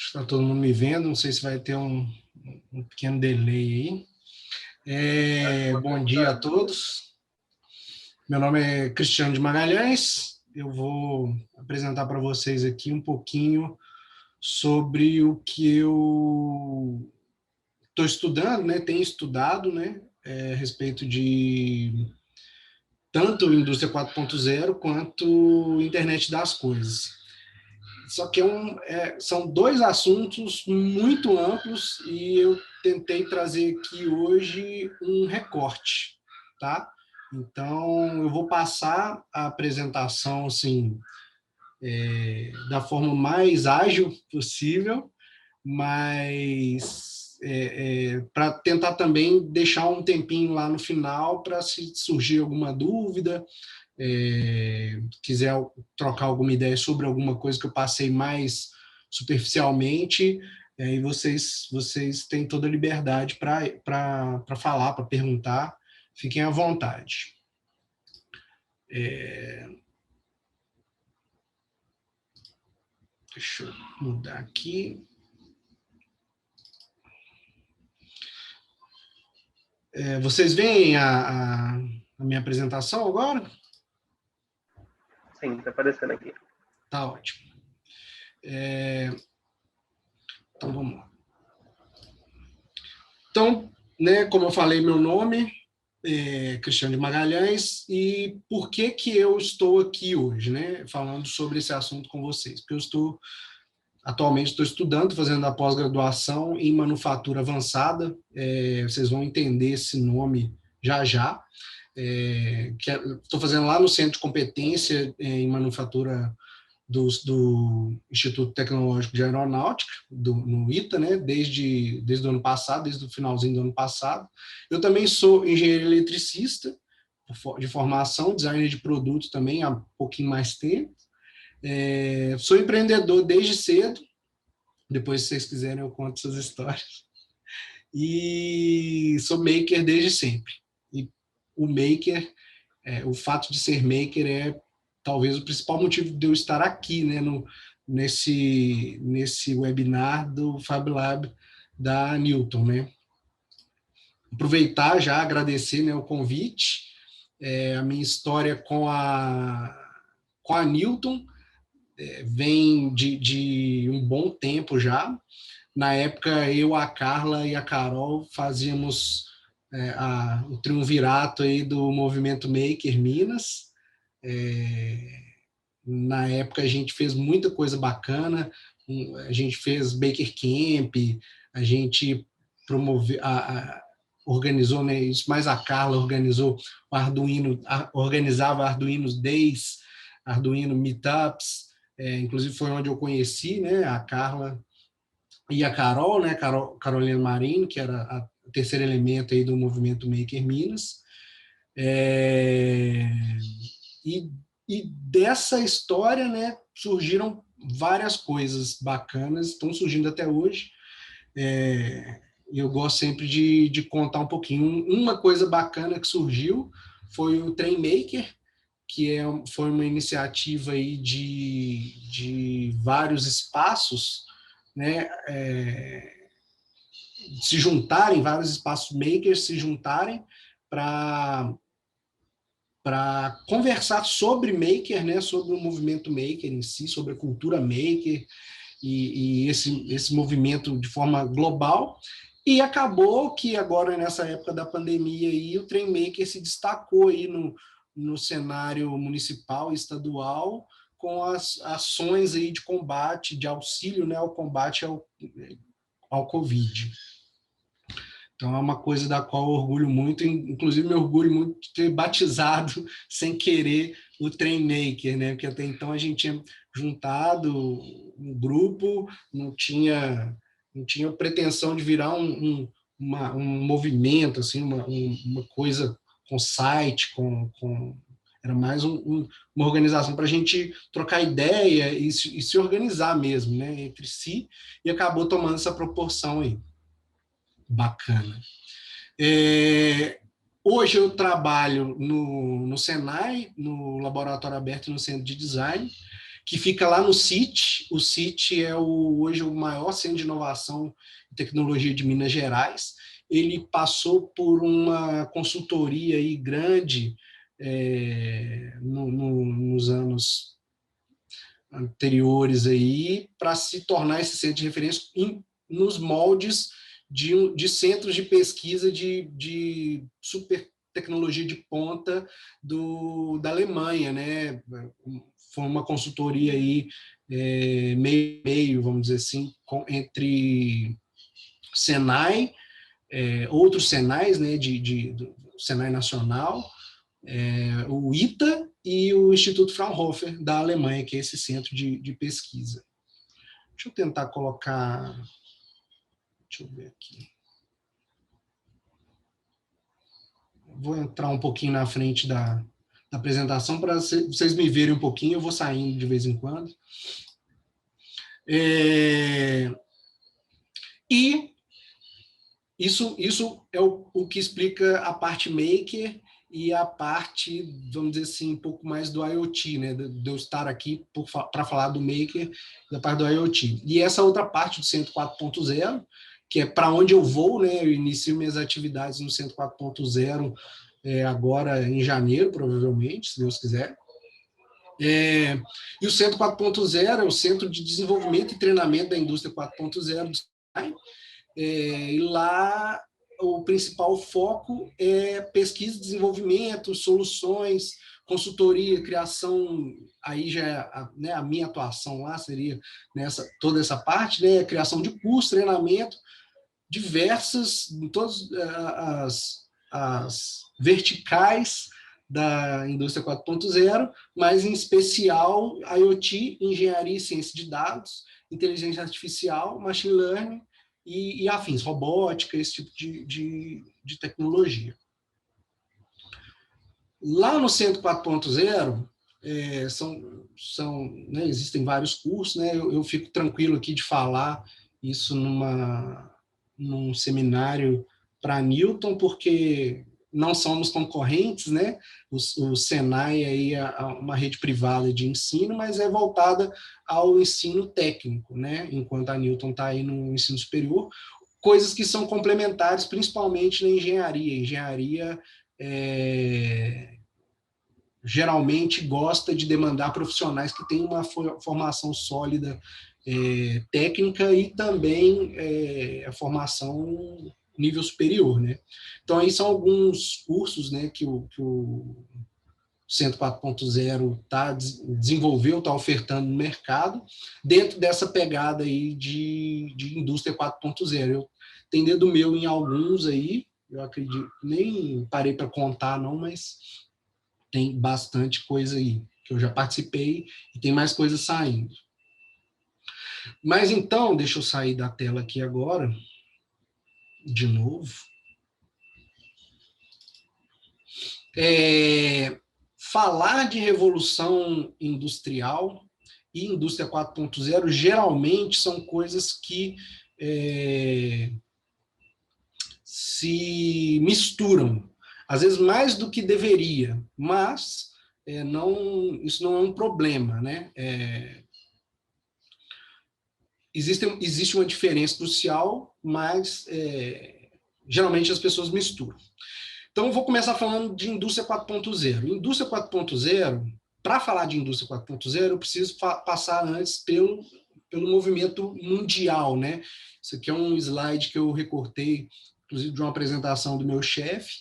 Está todo mundo me vendo, não sei se vai ter um pequeno delay aí. Bom dia a todos. Meu nome é Cristiano de Magalhães. Eu vou apresentar para vocês aqui um pouquinho sobre o que eu estou estudando, né? Tenho estudado, né? A respeito de tanto indústria 4.0 quanto internet das coisas. Só que são dois assuntos muito amplos e eu tentei trazer aqui hoje um recorte, tá? Então, eu vou passar a apresentação assim, da forma mais ágil possível, mas para tentar também deixar um tempinho lá no final para se surgir alguma dúvida, quiser trocar alguma ideia sobre alguma coisa que eu passei mais superficialmente, e vocês têm toda a liberdade para falar, para perguntar, fiquem à vontade. Deixa eu mudar aqui. Vocês veem a minha apresentação agora? Sim, está aparecendo aqui. Tá ótimo. Então, vamos lá. Então, né, como eu falei, meu nome é Cristiano de Magalhães, e por que eu estou aqui hoje, né, falando sobre esse assunto com vocês? Porque atualmente estou estudando, fazendo a pós-graduação em manufatura avançada, vocês vão entender esse nome já já, estou fazendo lá no Centro de Competência em Manufatura do Instituto Tecnológico de Aeronáutica, no ITA, né, desde o ano passado, desde o finalzinho do ano passado. Eu também sou engenheiro eletricista, de formação, designer de produto também há um pouquinho mais tempo. Sou empreendedor desde cedo, depois, se vocês quiserem, eu conto essas histórias. E sou maker desde sempre. E o fato de ser maker é talvez o principal motivo de eu estar aqui, né, nesse webinar do Fab Lab da Newton, né. Aproveitar já, agradecer, né, o convite, a minha história com a Newton vem de um bom tempo já. Na época, eu, a Carla e a Carol fazíamos o triunvirato aí do movimento Maker Minas. Na época, a gente fez muita coisa bacana, a gente fez Baker Camp, a gente organizou, né, isso mais a Carla organizou o Arduino, organizava Arduinos Days, Arduino Meetups, inclusive foi onde eu conheci, né, a Carla e a Carol, né, Carolina Marinho, que era a terceiro elemento aí do movimento Maker Minas. E dessa história, né, surgiram várias coisas bacanas, estão surgindo até hoje. Eu gosto sempre de contar um pouquinho. Uma coisa bacana que surgiu foi o Trem Maker, que foi uma iniciativa aí de vários espaços, né, se juntarem, vários espaços makers se juntarem para conversar sobre maker, né, sobre o movimento maker em si, sobre a cultura maker e esse movimento de forma global. E acabou que agora, nessa época da pandemia, aí, o Trem Maker se destacou aí no cenário municipal e estadual com as ações aí de combate, de auxílio, né, ao combate ao Covid. Então, é uma coisa da qual eu orgulho muito, inclusive me orgulho muito de ter batizado, sem querer, o Trem Maker, né? Porque até então a gente tinha juntado um grupo, não tinha pretensão de virar um movimento, assim, uma coisa com site, era mais uma organização para a gente trocar ideia e se organizar mesmo, né, entre si, e acabou tomando essa proporção aí. Bacana. Hoje eu trabalho no Senai, no Laboratório Aberto e no Centro de Design. que fica lá no CIT. O CIT é hoje o maior centro de inovação e tecnologia de Minas Gerais. Ele passou por uma consultoria aí grande nos anos anteriores aí, para se tornar esse centro de referência nos moldes de centros de pesquisa de super tecnologia de ponta da Alemanha, né? Foi uma consultoria aí meio, vamos dizer assim, entre Senai, outros Senais, né, do Senai Nacional, o ITA e o Instituto Fraunhofer da Alemanha, que é esse centro de pesquisa. Deixa eu tentar colocar... Deixa eu ver aqui. Vou entrar um pouquinho na frente da apresentação para vocês me verem um pouquinho, eu vou saindo de vez em quando. E isso é o que explica a parte maker e a parte, vamos dizer assim, um pouco mais do IoT, né? De eu estar aqui para falar do maker, da parte do IoT. E essa outra parte do Centro 4.0, que é para onde eu vou, né? Eu inicio minhas atividades no Centro 4.0 agora em janeiro, provavelmente, se Deus quiser. E o Centro 4.0 é o Centro de Desenvolvimento e Treinamento da Indústria 4.0 do Senai. E lá o principal foco é pesquisa, desenvolvimento, soluções, consultoria, criação. Aí já a minha atuação lá seria toda essa parte, né? Criação de cursos, treinamento, diversas, em todas as verticais da indústria 4.0, mas em especial IoT, engenharia e ciência de dados, inteligência artificial, machine learning e afins, robótica, esse tipo de tecnologia. Lá no Centro 4.0, né, existem vários cursos, né, eu fico tranquilo aqui de falar isso num seminário para Newton, porque não somos concorrentes, né? O Senai aí é uma rede privada de ensino, mas é voltada ao ensino técnico, né? Enquanto a Newton está aí no ensino superior, coisas que são complementares, principalmente na engenharia. Engenharia geralmente gosta de demandar profissionais que têm uma formação sólida técnica e também a formação nível superior, né? Então, aí são alguns cursos, né, que o Centro 4.0 desenvolveu, está ofertando no mercado, dentro dessa pegada aí de indústria 4.0. Eu tenho dedo meu em alguns aí, eu acredito, nem parei para contar não, mas tem bastante coisa aí, que eu já participei e tem mais coisas saindo. Mas então, deixa eu sair da tela aqui agora, de novo. Falar de revolução industrial e indústria 4.0 geralmente são coisas que se misturam, às vezes mais do que deveria, mas isso não é um problema, né? Existe uma diferença crucial, mas geralmente as pessoas misturam. Então, eu vou começar falando de indústria 4.0. Indústria 4.0, para falar de indústria 4.0, eu preciso passar antes pelo movimento mundial, né? Isso aqui é um slide que eu recortei, inclusive, de uma apresentação do meu chefe,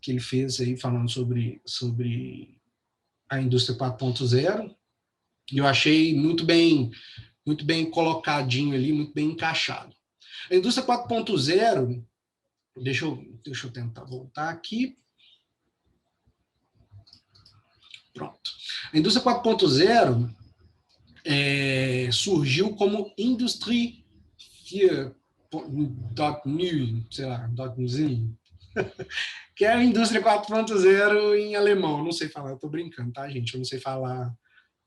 que ele fez aí falando sobre a indústria 4.0, e eu achei muito bem colocadinho ali, muito bem encaixado. A indústria 4.0, deixa eu tentar voltar aqui. Pronto. A indústria 4.0 surgiu como Industrie 4.0, sei lá, que é a indústria 4.0 em alemão. Não sei falar, eu estou brincando, tá, gente? Eu não sei falar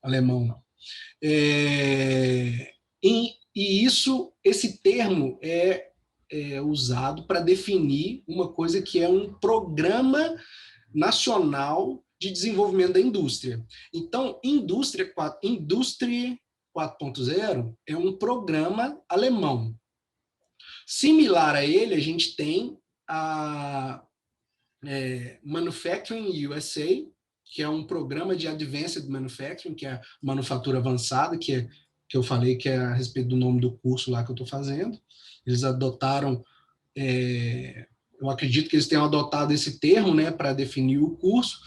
alemão, não. E esse termo é usado para definir uma coisa que é um programa nacional de desenvolvimento da indústria. Então, Indústria 4.0 é um programa alemão. Similar a ele, a gente tem a Manufacturing USA, que é um programa de Advanced Manufacturing, que é a manufatura avançada, que eu falei que é a respeito do nome do curso lá que eu estou fazendo. Eles adotaram, eu acredito que eles tenham adotado esse termo, né, para definir o curso,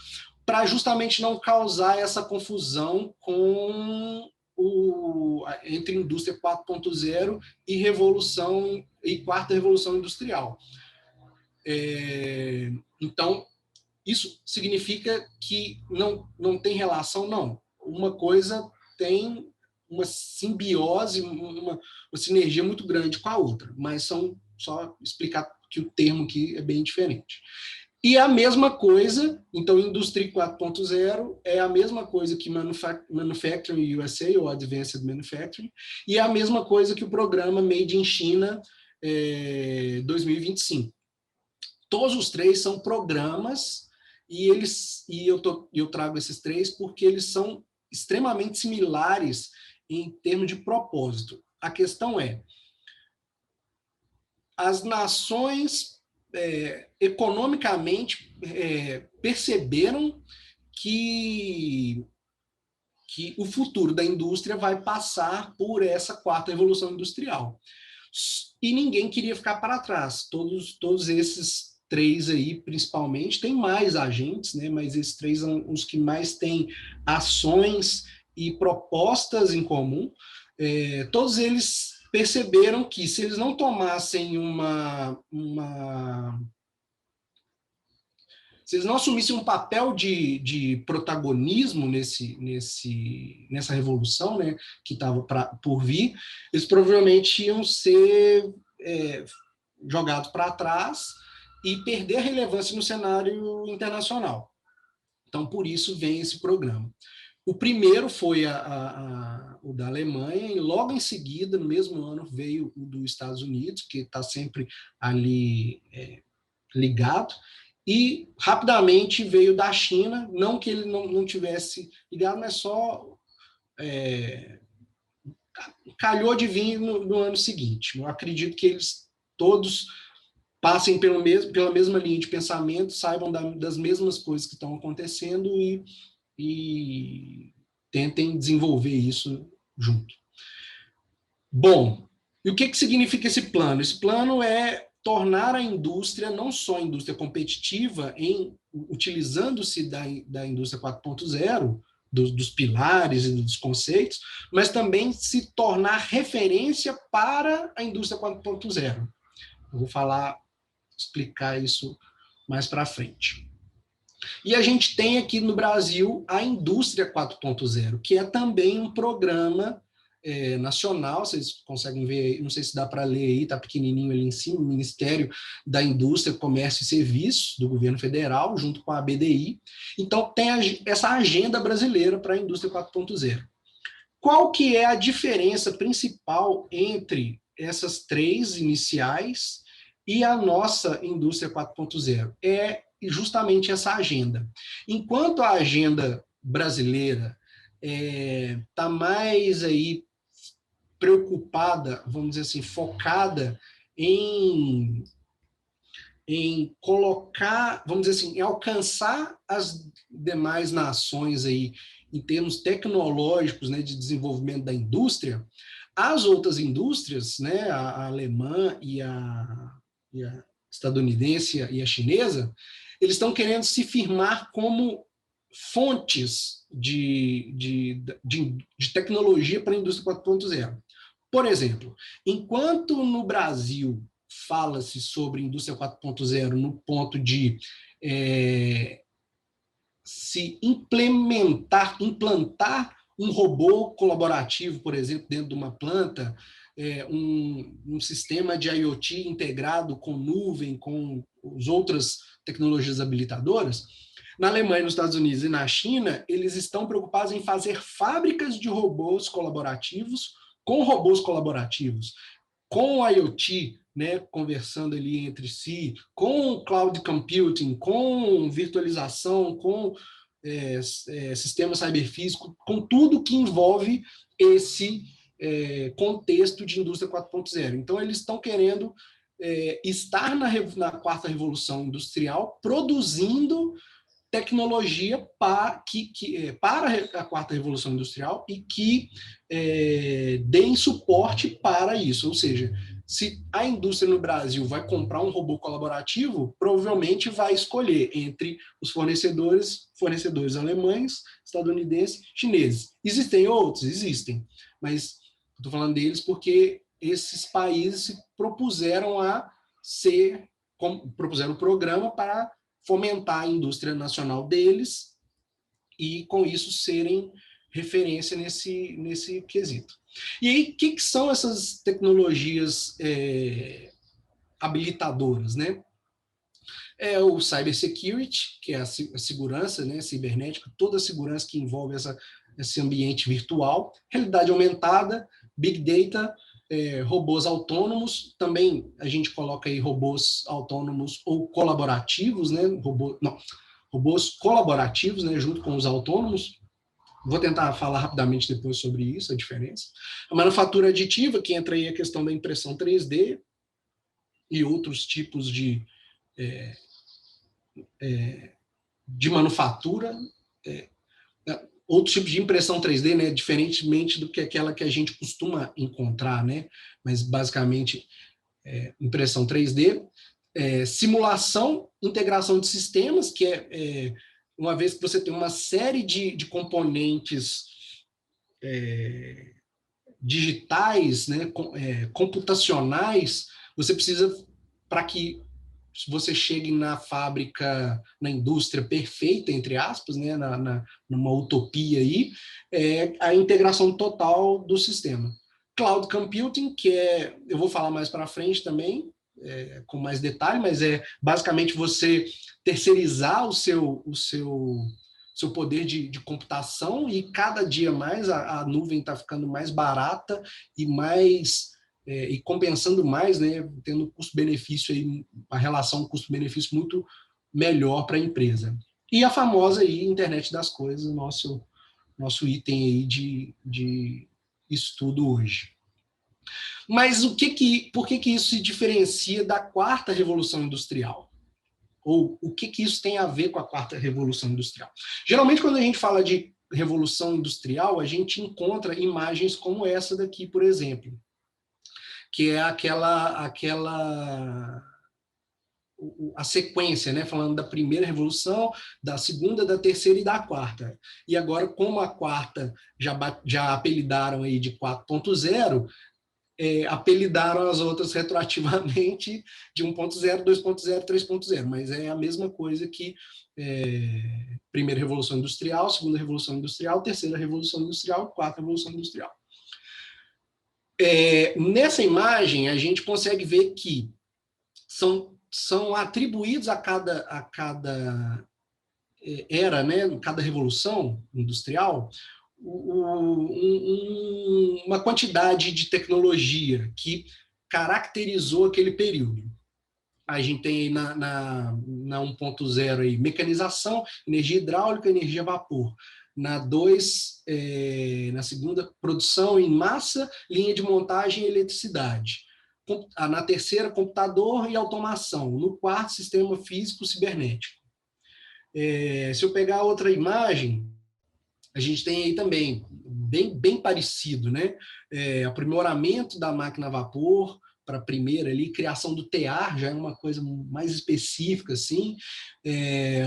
para justamente não causar essa confusão entre indústria 4.0 e revolução e quarta revolução industrial. Então, isso significa que não tem relação, não. Uma coisa tem uma simbiose, uma sinergia muito grande com a outra, mas só explicar que o termo aqui é bem diferente. E a mesma coisa, então, Indústria 4.0 é a mesma coisa que Manufacturing USA, ou Advanced Manufacturing, e é a mesma coisa que o programa Made in China 2025. Todos os três são programas, e eu trago esses três porque eles são extremamente similares em termos de propósito. A questão é, as nações economicamente perceberam que o futuro da indústria vai passar por essa quarta revolução industrial. E ninguém queria ficar para trás. Todos esses três aí, principalmente, tem mais agentes, né? Mas esses três são os que mais têm ações e propostas em comum. Todos eles perceberam que, se eles não tomassem se eles não assumissem um papel de protagonismo nessa revolução, né, que estava por vir, eles provavelmente iam ser jogados para trás e perder a relevância no cenário internacional. Então, por isso vem esse programa. O primeiro foi o da Alemanha, e logo em seguida, no mesmo ano, veio o dos Estados Unidos, que está sempre ali ligado, e rapidamente veio da China, não que ele não tivesse ligado, mas só calhou de vir no ano seguinte. Eu acredito que eles todos passem pela mesma linha de pensamento, saibam das mesmas coisas que estão acontecendo e tentem desenvolver isso junto. Bom, e o que significa esse plano? Esse plano é tornar a indústria, não só a indústria competitiva, utilizando-se da indústria 4.0, dos pilares e dos conceitos, mas também se tornar referência para a indústria 4.0. Eu vou explicar isso mais para frente. E a gente tem aqui no Brasil a Indústria 4.0, que é também um programa nacional, vocês conseguem ver, não sei se dá para ler aí, está pequenininho ali em cima, o Ministério da Indústria, Comércio e Serviços, do governo federal, junto com a BDI. Então, tem essa agenda brasileira para a Indústria 4.0. Qual que é a diferença principal entre essas três iniciais e a nossa Indústria 4.0? É justamente essa agenda. Enquanto a agenda brasileira está mais aí preocupada, vamos dizer assim, focada em colocar, vamos dizer assim, em alcançar as demais nações aí em termos tecnológicos, né, de desenvolvimento da indústria, as outras indústrias, né, a alemã e a estadunidense e a chinesa, eles estão querendo se firmar como fontes de tecnologia para a indústria 4.0. Por exemplo, enquanto no Brasil fala-se sobre indústria 4.0 no ponto de se implantar um robô colaborativo, por exemplo, dentro de uma planta, um sistema de IoT integrado com nuvem, com as outras tecnologias habilitadoras, na Alemanha, nos Estados Unidos e na China, eles estão preocupados em fazer fábricas de robôs colaborativos, com IoT, né, conversando ali entre si, com cloud computing, com virtualização, com sistema cyberfísico, com tudo que envolve esse contexto de indústria 4.0. Então, eles estão querendo estar na quarta revolução industrial, produzindo tecnologia para a quarta revolução industrial e que deem suporte para isso. Ou seja, se a indústria no Brasil vai comprar um robô colaborativo, provavelmente vai escolher entre os fornecedores alemães, estadunidenses, chineses. Existem outros? Existem, mas estou falando deles porque esses países se propuseram propuseram um programa para fomentar a indústria nacional deles e, com isso, serem referência nesse quesito. E aí, o que são essas tecnologias habilitadoras, né? É o cybersecurity, que é a segurança, né, cibernética, toda a segurança que envolve esse ambiente virtual, realidade aumentada, big data, robôs autônomos, também a gente coloca aí robôs autônomos ou colaborativos, né, robôs colaborativos, né, junto com os autônomos. Vou tentar falar rapidamente depois sobre isso, a diferença. A manufatura aditiva, que entra aí a questão da impressão 3D e outros tipos de manufatura, outros tipos de impressão 3D, né, diferentemente do que aquela que a gente costuma encontrar, né, mas basicamente impressão 3D, simulação, integração de sistemas, que uma vez que você tem uma série de componentes digitais, né, computacionais, você precisa, para que você chegue na fábrica, na indústria perfeita, entre aspas, né, numa utopia aí, a integração total do sistema. Cloud Computing, que eu vou falar mais para frente também, com mais detalhe, mas basicamente você terceirizar o seu poder de computação, e cada dia mais a nuvem está ficando mais barata e compensando mais, né, tendo custo-benefício, aí, a relação custo-benefício muito melhor para a empresa. E a famosa aí, internet das coisas, nosso item aí de estudo hoje. Mas por que isso se diferencia da quarta revolução industrial? Ou o que isso tem a ver com a quarta revolução industrial? Geralmente, quando a gente fala de revolução industrial, a gente encontra imagens como essa daqui, por exemplo, que é a sequência, né? Falando da primeira revolução, da segunda, da terceira e da quarta. E agora, como a quarta já apelidaram aí de 4.0, apelidaram as outras retroativamente de 1.0, 2.0, 3.0, mas é a mesma coisa que primeira revolução industrial, segunda revolução industrial, terceira revolução industrial, quarta revolução industrial. Nessa imagem, a gente consegue ver que são atribuídos a cada era, né, cada revolução industrial, uma quantidade de tecnologia que caracterizou aquele período. A gente tem aí na 1.0 aí, mecanização, energia hidráulica, energia a vapor. Na 2, na segunda, produção em massa, linha de montagem e eletricidade. Na terceira, computador e automação. No quarto, sistema físico cibernético. Se eu pegar outra imagem, a gente tem aí também, bem parecido, né? Aprimoramento da máquina a vapor para a primeira ali, criação do tear, já é uma coisa mais específica, assim.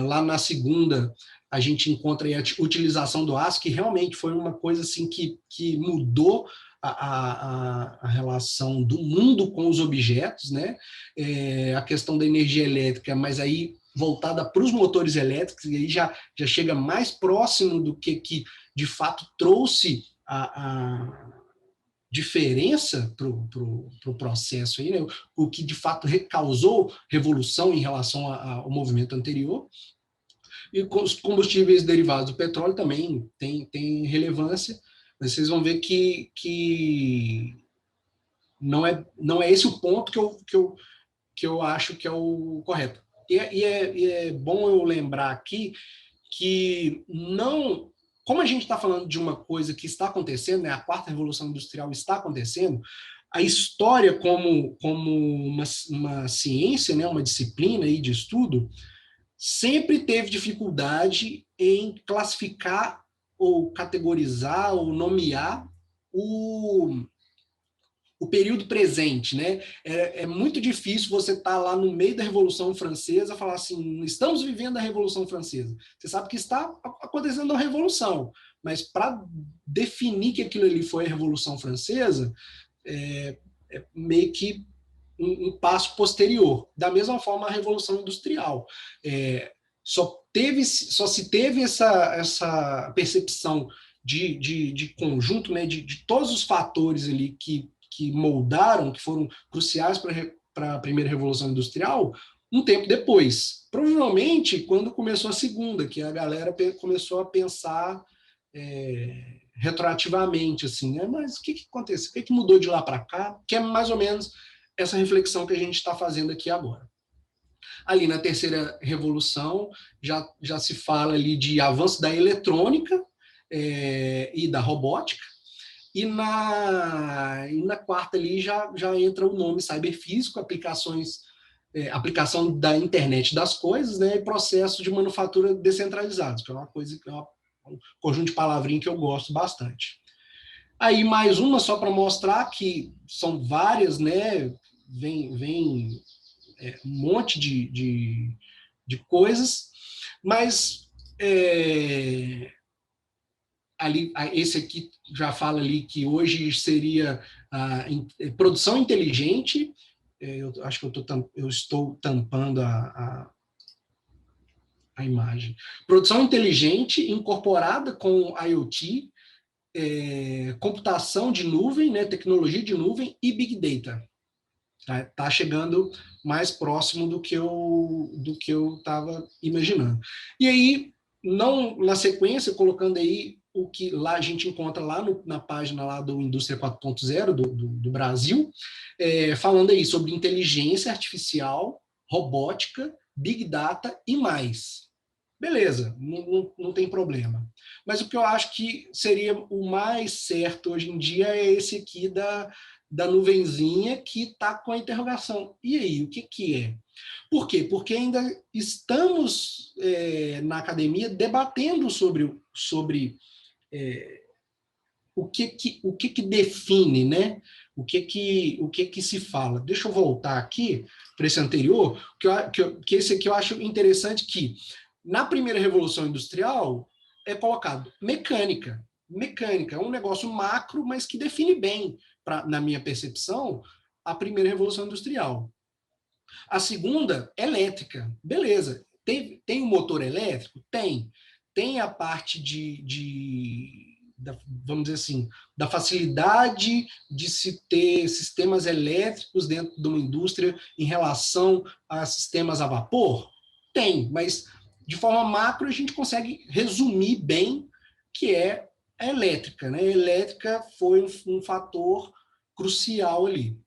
Lá na segunda, a gente encontra aí a utilização do aço, que realmente foi uma coisa assim que mudou a relação do mundo com os objetos, né? A questão da energia elétrica, mas aí voltada para os motores elétricos, e aí já chega mais próximo do que de fato trouxe a diferença para o processo, aí, né? O que de fato causou revolução em relação ao movimento anterior. E os combustíveis derivados do petróleo também tem relevância, mas vocês vão ver que não é esse o ponto que eu acho que é o correto. E é bom eu lembrar aqui que não... Como a gente está falando de uma coisa que está acontecendo, né, a quarta revolução industrial está acontecendo, a história como uma ciência, né, uma disciplina aí de estudo, sempre teve dificuldade em classificar ou categorizar ou nomear o período presente, né? É muito difícil você estar lá no meio da Revolução Francesa e falar assim, estamos vivendo a Revolução Francesa. Você sabe que está acontecendo uma revolução, mas para definir que aquilo ali foi a Revolução Francesa, é meio que um passo posterior. Da mesma forma, a Revolução Industrial. Só se teve essa percepção de conjunto, né, de todos os fatores ali que moldaram, que foram cruciais para a primeira Revolução Industrial, um tempo depois. Provavelmente quando começou a segunda, que a galera começou a pensar retroativamente, assim, né? Mas o que aconteceu? O que mudou de lá para cá? Que é mais ou menos essa reflexão que a gente está fazendo aqui agora. Ali na terceira revolução já se fala ali de avanço da eletrônica e da robótica, e na quarta ali já entra o nome cyberfísico, aplicação da internet das coisas, né, e processo de manufatura descentralizados, que é uma coisa, um conjunto de palavrinhas que eu gosto bastante. Aí mais uma só para mostrar que são várias, né, vem um monte de coisas, mas ali, esse aqui já fala ali que hoje seria a produção inteligente. Eu acho que eu estou tampando a imagem. Produção inteligente incorporada com IoT, computação de nuvem, né, tecnologia de nuvem e Big Data. Tá chegando mais próximo do que eu estava imaginando. E aí, não na sequência, colocando aí o que lá a gente encontra lá na página lá do Indústria 4.0 do Brasil, falando aí sobre inteligência artificial, robótica, Big Data e mais. Beleza, não tem problema. Mas o que eu acho que seria o mais certo hoje em dia é esse aqui da nuvenzinha que está com a interrogação. E aí, o que é? Por quê? Porque ainda estamos na academia debatendo sobre o que define, né? O que se fala. Deixa eu voltar aqui para esse anterior, que esse aqui eu acho interessante, que na primeira Revolução Industrial é colocado mecânica. Mecânica é um negócio macro, mas que define bem, na minha percepção, a primeira Revolução Industrial. A segunda, elétrica. Beleza. Tem um motor elétrico? Tem. Tem a parte vamos dizer assim, da facilidade de se ter sistemas elétricos dentro de uma indústria em relação a sistemas a vapor? Tem, mas de forma macro a gente consegue resumir bem que é a elétrica, né? A elétrica foi um fator crucial ali.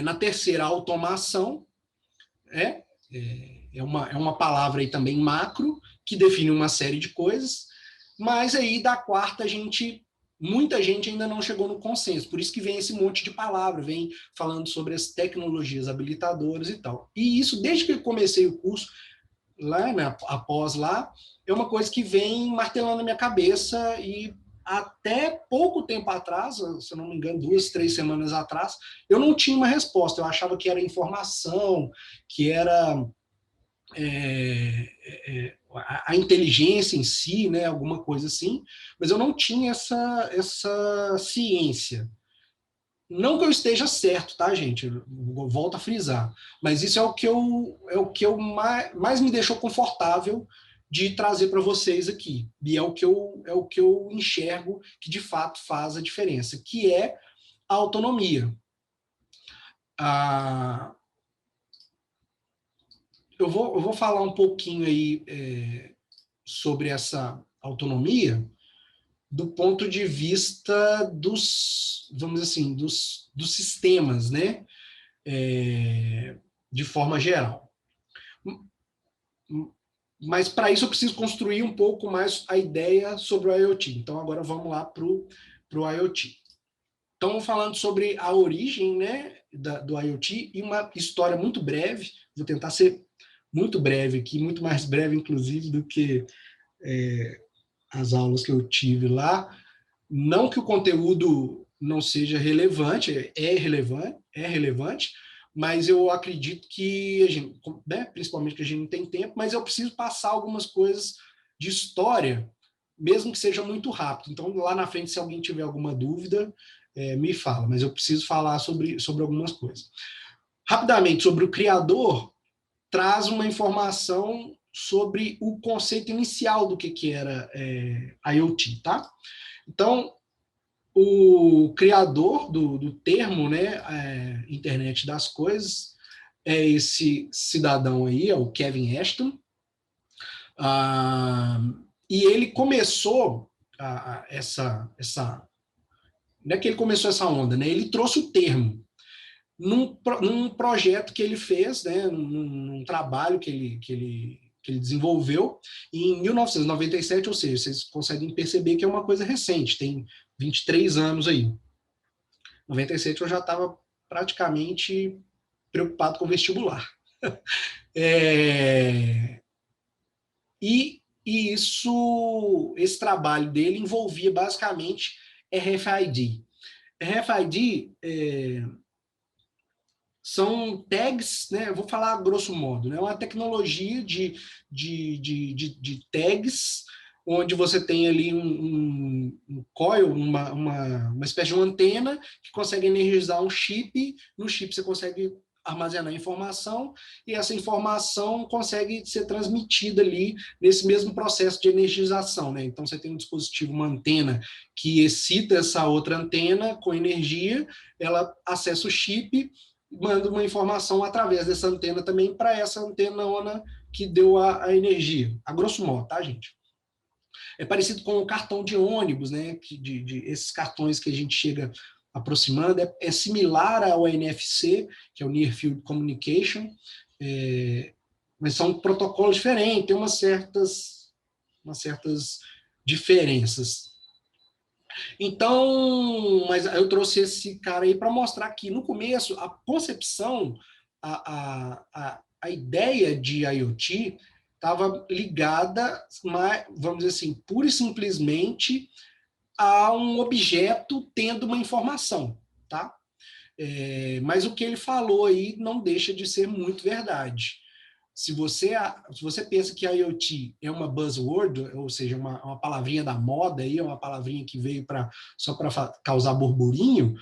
Na terceira, a automação, é uma palavra aí também macro, que define uma série de coisas, mas aí da quarta muita gente ainda não chegou no consenso, por isso que vem esse monte de palavra, vem falando sobre as tecnologias habilitadoras e tal. E isso, desde que eu comecei o curso, lá, né, após lá, é uma coisa que vem martelando na minha cabeça, e até pouco tempo atrás, se eu não me engano, 2, 3 semanas atrás, eu não tinha uma resposta. Eu achava que era informação, que era a inteligência em si, né, alguma coisa assim, mas eu não tinha essa ciência. Não que eu esteja certo, tá, gente? Eu volto a frisar. Mas isso é o que eu mais me deixou confortável de trazer para vocês aqui. E é o que eu enxergo que de fato faz a diferença, que é a autonomia. Eu vou falar um pouquinho aí sobre essa autonomia do ponto de vista vamos dizer assim, dos sistemas, né? De forma geral. Mas para isso eu preciso construir um pouco mais a ideia sobre o IoT. Então agora vamos lá para o IoT. Então, falando sobre a origem, né, do IoT e uma história muito breve, vou tentar ser muito breve aqui, muito mais breve, inclusive, do que as aulas que eu tive lá. Não que o conteúdo não seja relevante, é relevante, mas eu acredito que, a gente, né, principalmente que a gente não tem tempo, mas eu preciso passar algumas coisas de história, mesmo que seja muito rápido. Então, lá na frente, se alguém tiver alguma dúvida, me fala, mas eu preciso falar sobre algumas coisas. Rapidamente, sobre o criador, traz uma informação sobre o conceito inicial do que era IoT, tá? Então, o criador do termo, né, internet das coisas, é esse cidadão aí, é o Kevin Ashton, e ele começou não é que ele começou essa onda, né? Ele trouxe o termo num projeto que ele fez, né? Num trabalho que ele desenvolveu em 1997, ou seja, vocês conseguem perceber que é uma coisa recente, tem 23 anos aí. Em 97 eu já estava praticamente preocupado com o vestibular. E esse trabalho dele envolvia basicamente RFID. RFID são tags, né? Eu vou falar grosso modo, né? Uma tecnologia de tags, onde você tem ali um coil, uma espécie de uma antena que consegue energizar um chip. No chip você consegue armazenar informação e essa informação consegue ser transmitida ali nesse mesmo processo de energização, né? Então você tem um dispositivo, uma antena que excita essa outra antena com energia, ela acessa o chip, manda uma informação através dessa antena também para essa antenona que deu a energia, a grosso modo, tá, gente? É parecido com o cartão de ônibus, né? Esses cartões que a gente chega aproximando, é similar ao NFC, que é o Near Field Communication, mas são protocolos diferentes, tem umas certas diferenças. Então, mas eu trouxe esse cara aí para mostrar que, no começo, a concepção, a ideia de IoT estava ligada, vamos dizer assim, pura e simplesmente a um objeto tendo uma informação, tá? Mas o que ele falou aí não deixa de ser muito verdade. Se você pensa que a IoT é uma buzzword, ou seja, uma palavrinha da moda, aí, uma palavrinha que veio só para causar burburinho,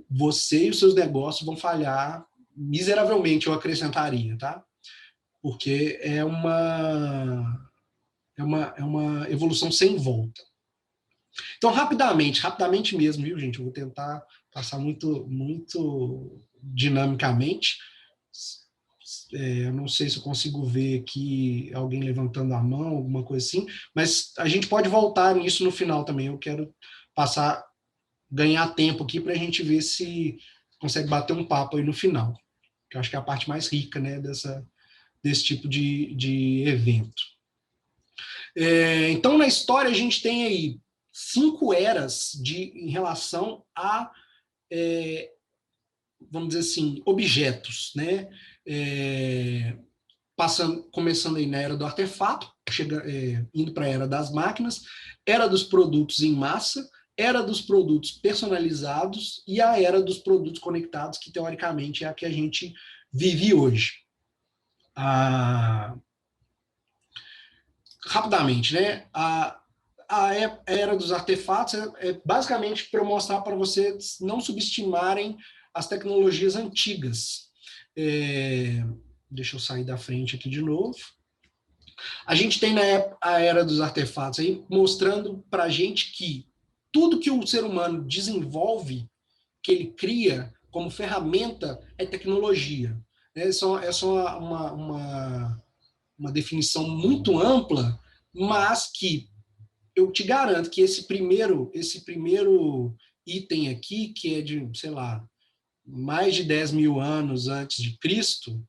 você e os seus negócios vão falhar miseravelmente, eu acrescentaria, tá? Porque é uma evolução sem volta. Então, rapidamente mesmo, viu, gente? Eu vou tentar passar muito dinamicamente. Eu não sei se eu consigo ver aqui alguém levantando a mão, alguma coisa assim, mas a gente pode voltar nisso no final também. Eu quero ganhar tempo aqui para a gente ver se consegue bater um papo aí no final, que eu acho que é a parte mais rica, né, desse tipo de evento. Então, na história, a gente tem aí 5 eras em relação a, vamos dizer assim, objetos, né? Começando aí na era do artefato, indo para a era das máquinas, era dos produtos em massa, era dos produtos personalizados e a era dos produtos conectados, que teoricamente é a que a gente vive hoje. Rapidamente, né? A era dos artefatos é basicamente para eu mostrar para vocês não subestimarem as tecnologias antigas. Deixa eu sair da frente aqui de novo. A gente tem a era dos artefatos aí mostrando para a gente que tudo que o ser humano desenvolve, que ele cria como ferramenta, é tecnologia. É só uma definição muito ampla, mas que eu te garanto que esse primeiro item aqui, que é de, sei lá, mais de 10 mil anos antes de Cristo,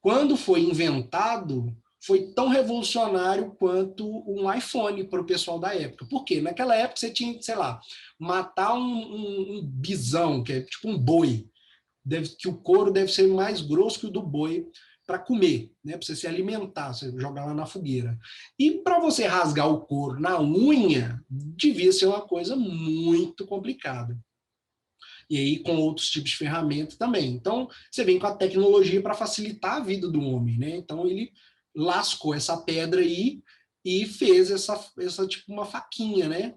quando foi inventado, foi tão revolucionário quanto um iPhone para o pessoal da época. Por quê? Naquela época você tinha, sei lá, matar um bisão, que é tipo um boi, que o couro deve ser mais grosso que o do boi para comer, né? Para você se alimentar, você jogar lá na fogueira. E para você rasgar o couro na unha, devia ser uma coisa muito complicada. E aí com outros tipos de ferramentas também. Então, você vem com a tecnologia para facilitar a vida do homem, né? Então, ele lascou essa pedra aí e fez essa tipo uma faquinha, né?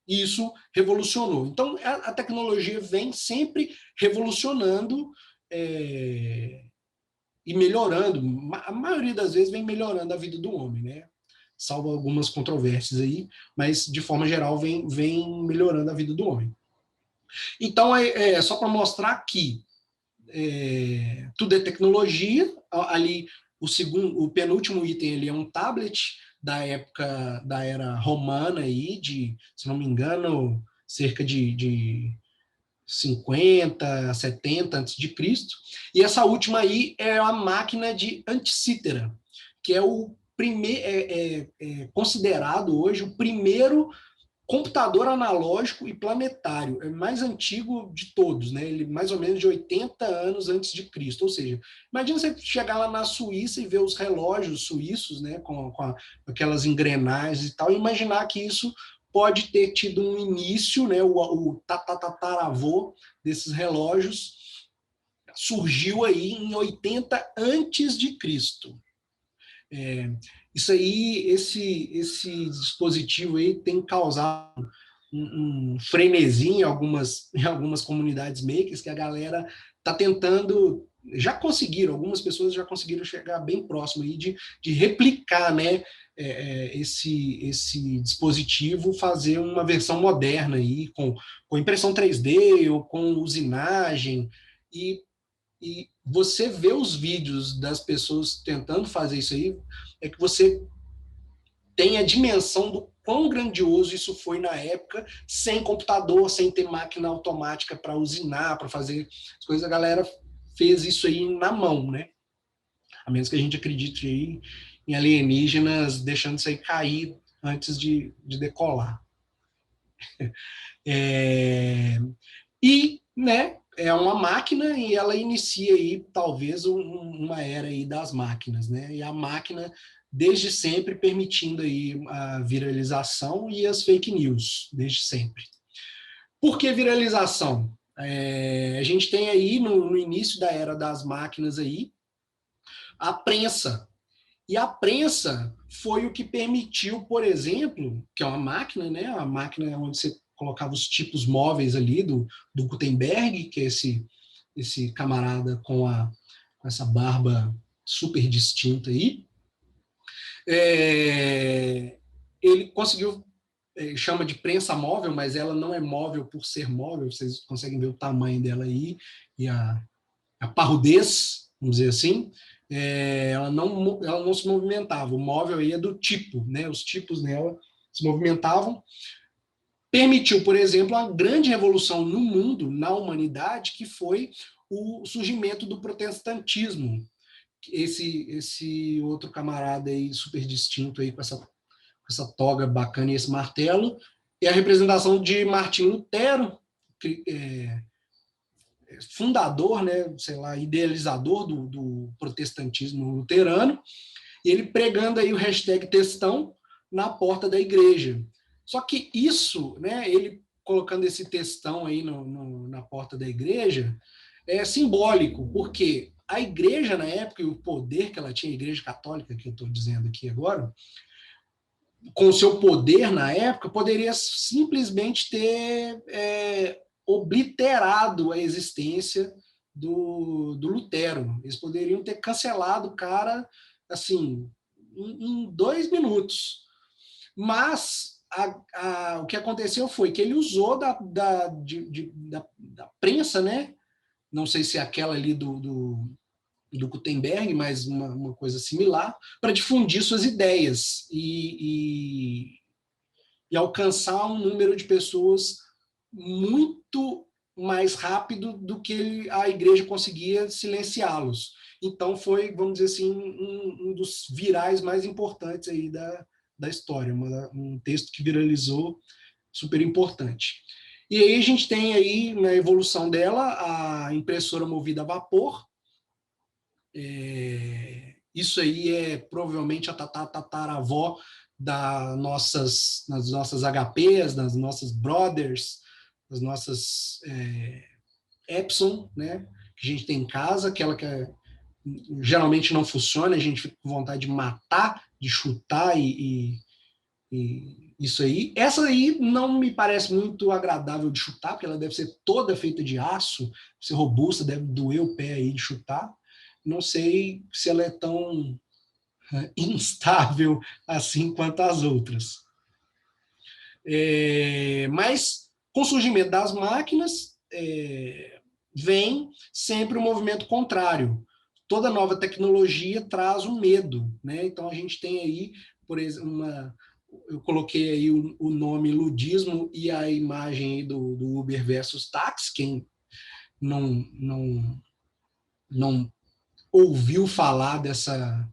E isso revolucionou. Então, a tecnologia vem sempre revolucionando e melhorando, a maioria das vezes vem melhorando a vida do homem, né? Salvo algumas controvérsias aí, mas de forma geral vem melhorando a vida do homem. Então, só para mostrar que tudo é tecnologia. Ali, o penúltimo item ali é um tablet da época da era romana, aí, se não me engano, cerca de 50, 70 antes de Cristo. E essa última aí é a máquina de Anticítera, que é o primeiro, considerado hoje o primeiro computador analógico e planetário, é mais antigo de todos, né? Ele mais ou menos de 80 anos antes de Cristo. Ou seja, imagina você chegar lá na Suíça e ver os relógios suíços, né, com aquelas engrenagens e tal, e imaginar que isso pode ter tido um início, né, o tataravô desses relógios surgiu aí em 80 antes de Cristo. Isso aí, esse dispositivo aí tem causado um frenesi em algumas comunidades makers, que a galera está tentando, algumas pessoas já conseguiram chegar bem próximo aí de replicar, né, esse dispositivo, fazer uma versão moderna aí, com impressão 3D ou com usinagem, e você vê os vídeos das pessoas tentando fazer isso aí, é que você tem a dimensão do quão grandioso isso foi na época, sem computador, sem ter máquina automática para usinar, para fazer as coisas. A galera fez isso aí na mão, né? A menos que a gente acredite aí em alienígenas deixando isso aí cair antes de decolar. E, né, é uma máquina e ela inicia aí talvez uma era aí das máquinas, né? E a máquina desde sempre permitindo aí a viralização e as fake news, desde sempre. Por que viralização? A gente tem aí no início da era das máquinas aí a prensa. E a prensa foi o que permitiu, por exemplo, que é uma máquina, né? A máquina é onde você colocava os tipos móveis ali do Gutenberg, que é esse camarada com essa barba super distinta aí. Ele conseguiu, chama de prensa móvel, mas ela não é móvel por ser móvel, vocês conseguem ver o tamanho dela aí, e a parrudez, vamos dizer assim. Ela não se movimentava, o móvel aí é do tipo, né? Os tipos nela se movimentavam. Permitiu, por exemplo, uma grande revolução no mundo, na humanidade, que foi o surgimento do protestantismo. Esse outro camarada aí, super distinto, aí, com essa toga bacana e esse martelo, é a representação de Martim Lutero, fundador, né, sei lá, idealizador do protestantismo luterano, e ele pregando aí o hashtag textão na porta da igreja. Só que isso, né, ele colocando esse textão aí na porta da igreja, é simbólico, porque a igreja na época, e o poder que ela tinha, a igreja católica, que eu estou dizendo aqui agora, com o seu poder na época, poderia simplesmente ter obliterado a existência do Lutero. Eles poderiam ter cancelado o cara assim em 2 minutos. Mas o que aconteceu foi que ele usou da prensa, né? Não sei se é aquela ali do Gutenberg, mas uma coisa similar, para difundir suas ideias e alcançar um número de pessoas muito mais rápido do que a igreja conseguia silenciá-los. Então foi, vamos dizer assim, um dos virais mais importantes aí da história, um texto que viralizou, super importante. E aí a gente tem aí, na evolução dela, a impressora movida a vapor. Isso aí é provavelmente a tataravó das nossas HPs, das nossas Brothers, das nossas Epson, né, que a gente tem em casa, aquela que geralmente não funciona, a gente fica com vontade de matar, de chutar e isso aí. Essa aí não me parece muito agradável de chutar, porque ela deve ser toda feita de aço, ser robusta, deve doer o pé aí de chutar. Não sei se ela é tão instável assim quanto as outras. Mas, com o surgimento das máquinas, vem sempre o movimento contrário. Toda nova tecnologia traz o medo, né? Então, a gente tem aí, por exemplo, eu coloquei aí o nome ludismo e a imagem aí do Uber versus táxi. Quem não ouviu falar dessa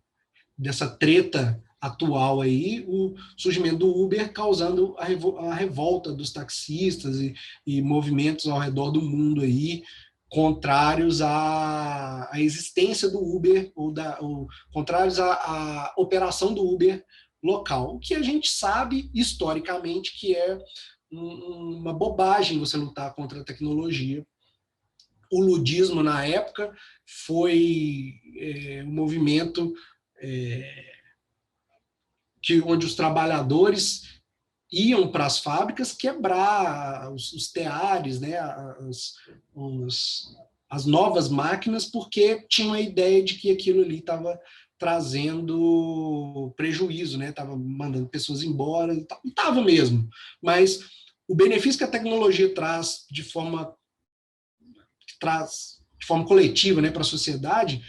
treta atual aí, o surgimento do Uber causando a revolta dos taxistas e movimentos ao redor do mundo aí contrários à existência do Uber ou contrários à operação do Uber local, o que a gente sabe historicamente que é uma bobagem você lutar contra a tecnologia. O ludismo na época foi um movimento onde os trabalhadores iam para as fábricas quebrar os teares, né, as novas máquinas, porque tinham a ideia de que aquilo ali estava trazendo prejuízo, né, estava mandando pessoas embora, e estava mesmo. Mas o benefício que a tecnologia traz de forma coletiva, né, para a sociedade,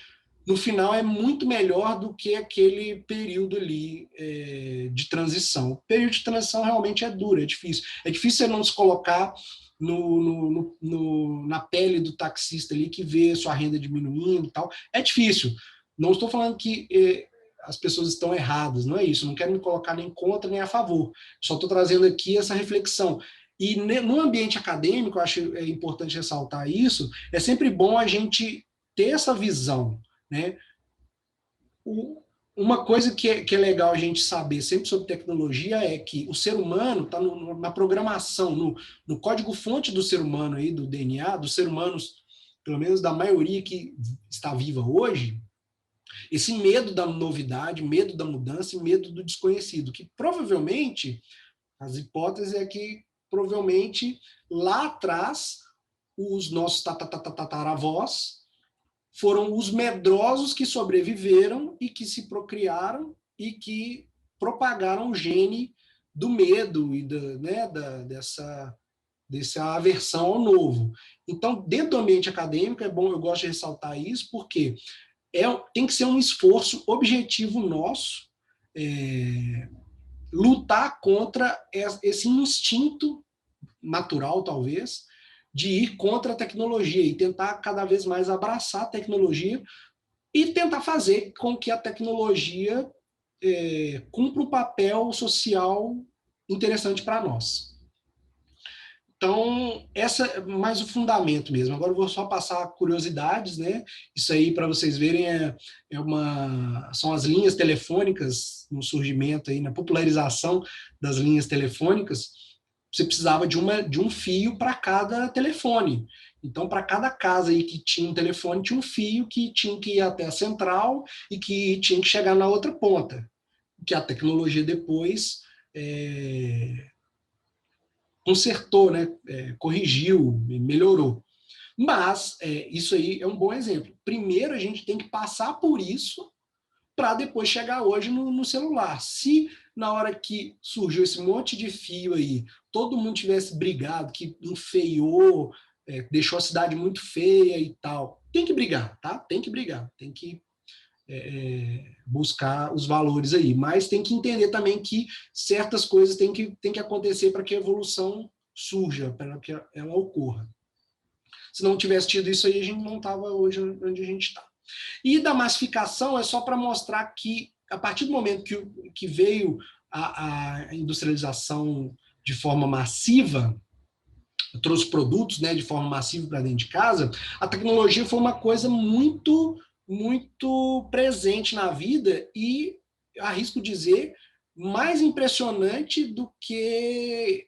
no final é muito melhor do que aquele período ali de transição. O período de transição realmente é duro, é difícil. É difícil você não se colocar na pele do taxista ali que vê sua renda diminuindo e tal. É difícil. Não estou falando que as pessoas estão erradas, não é isso. Não quero me colocar nem contra nem a favor. Só estou trazendo aqui essa reflexão. E no ambiente acadêmico, eu acho importante ressaltar isso, é sempre bom a gente ter essa visão, né? Uma coisa que é legal a gente saber sempre sobre tecnologia é que o ser humano está na programação, no código-fonte do ser humano, aí, do DNA, dos seres humanos, pelo menos da maioria que está viva hoje, esse medo da novidade, medo da mudança e medo do desconhecido, que provavelmente, as hipóteses é que provavelmente lá atrás os nossos tataravós foram os medrosos que sobreviveram e que se procriaram e que propagaram o gene do medo e dessa aversão ao novo. Então, dentro do ambiente acadêmico, é bom, eu gosto de ressaltar isso, porque tem que ser um esforço objetivo nosso lutar contra esse instinto natural, talvez, de ir contra a tecnologia e tentar cada vez mais abraçar a tecnologia e tentar fazer com que a tecnologia cumpra um papel social interessante para nós. Então, essa é mais o fundamento mesmo. Agora eu vou só passar curiosidades, né? Isso aí, para vocês verem, são as linhas telefônicas no surgimento, aí, na popularização das linhas telefônicas. Você precisava de um fio para cada telefone. Então, para cada casa aí que tinha um telefone, tinha um fio que tinha que ir até a central e que tinha que chegar na outra ponta. Que a tecnologia depois consertou, né? Corrigiu, melhorou. Mas isso aí é um bom exemplo. Primeiro, a gente tem que passar por isso para depois chegar hoje no celular. Se na hora que surgiu esse monte de fio aí, todo mundo tivesse brigado, que enfeiou, deixou a cidade muito feia e tal, tem que brigar, tá? Tem que brigar, tem que buscar os valores aí. Mas tem que entender também que certas coisas têm que acontecer para que a evolução surja, para que ela ocorra. Se não tivesse tido isso aí, a gente não estava hoje onde a gente está. E da massificação é só para mostrar que, a partir do momento que veio a industrialização de forma massiva, trouxe produtos, né, de forma massiva para dentro de casa, a tecnologia foi uma coisa muito, muito presente na vida e, arrisco dizer, mais impressionante do que,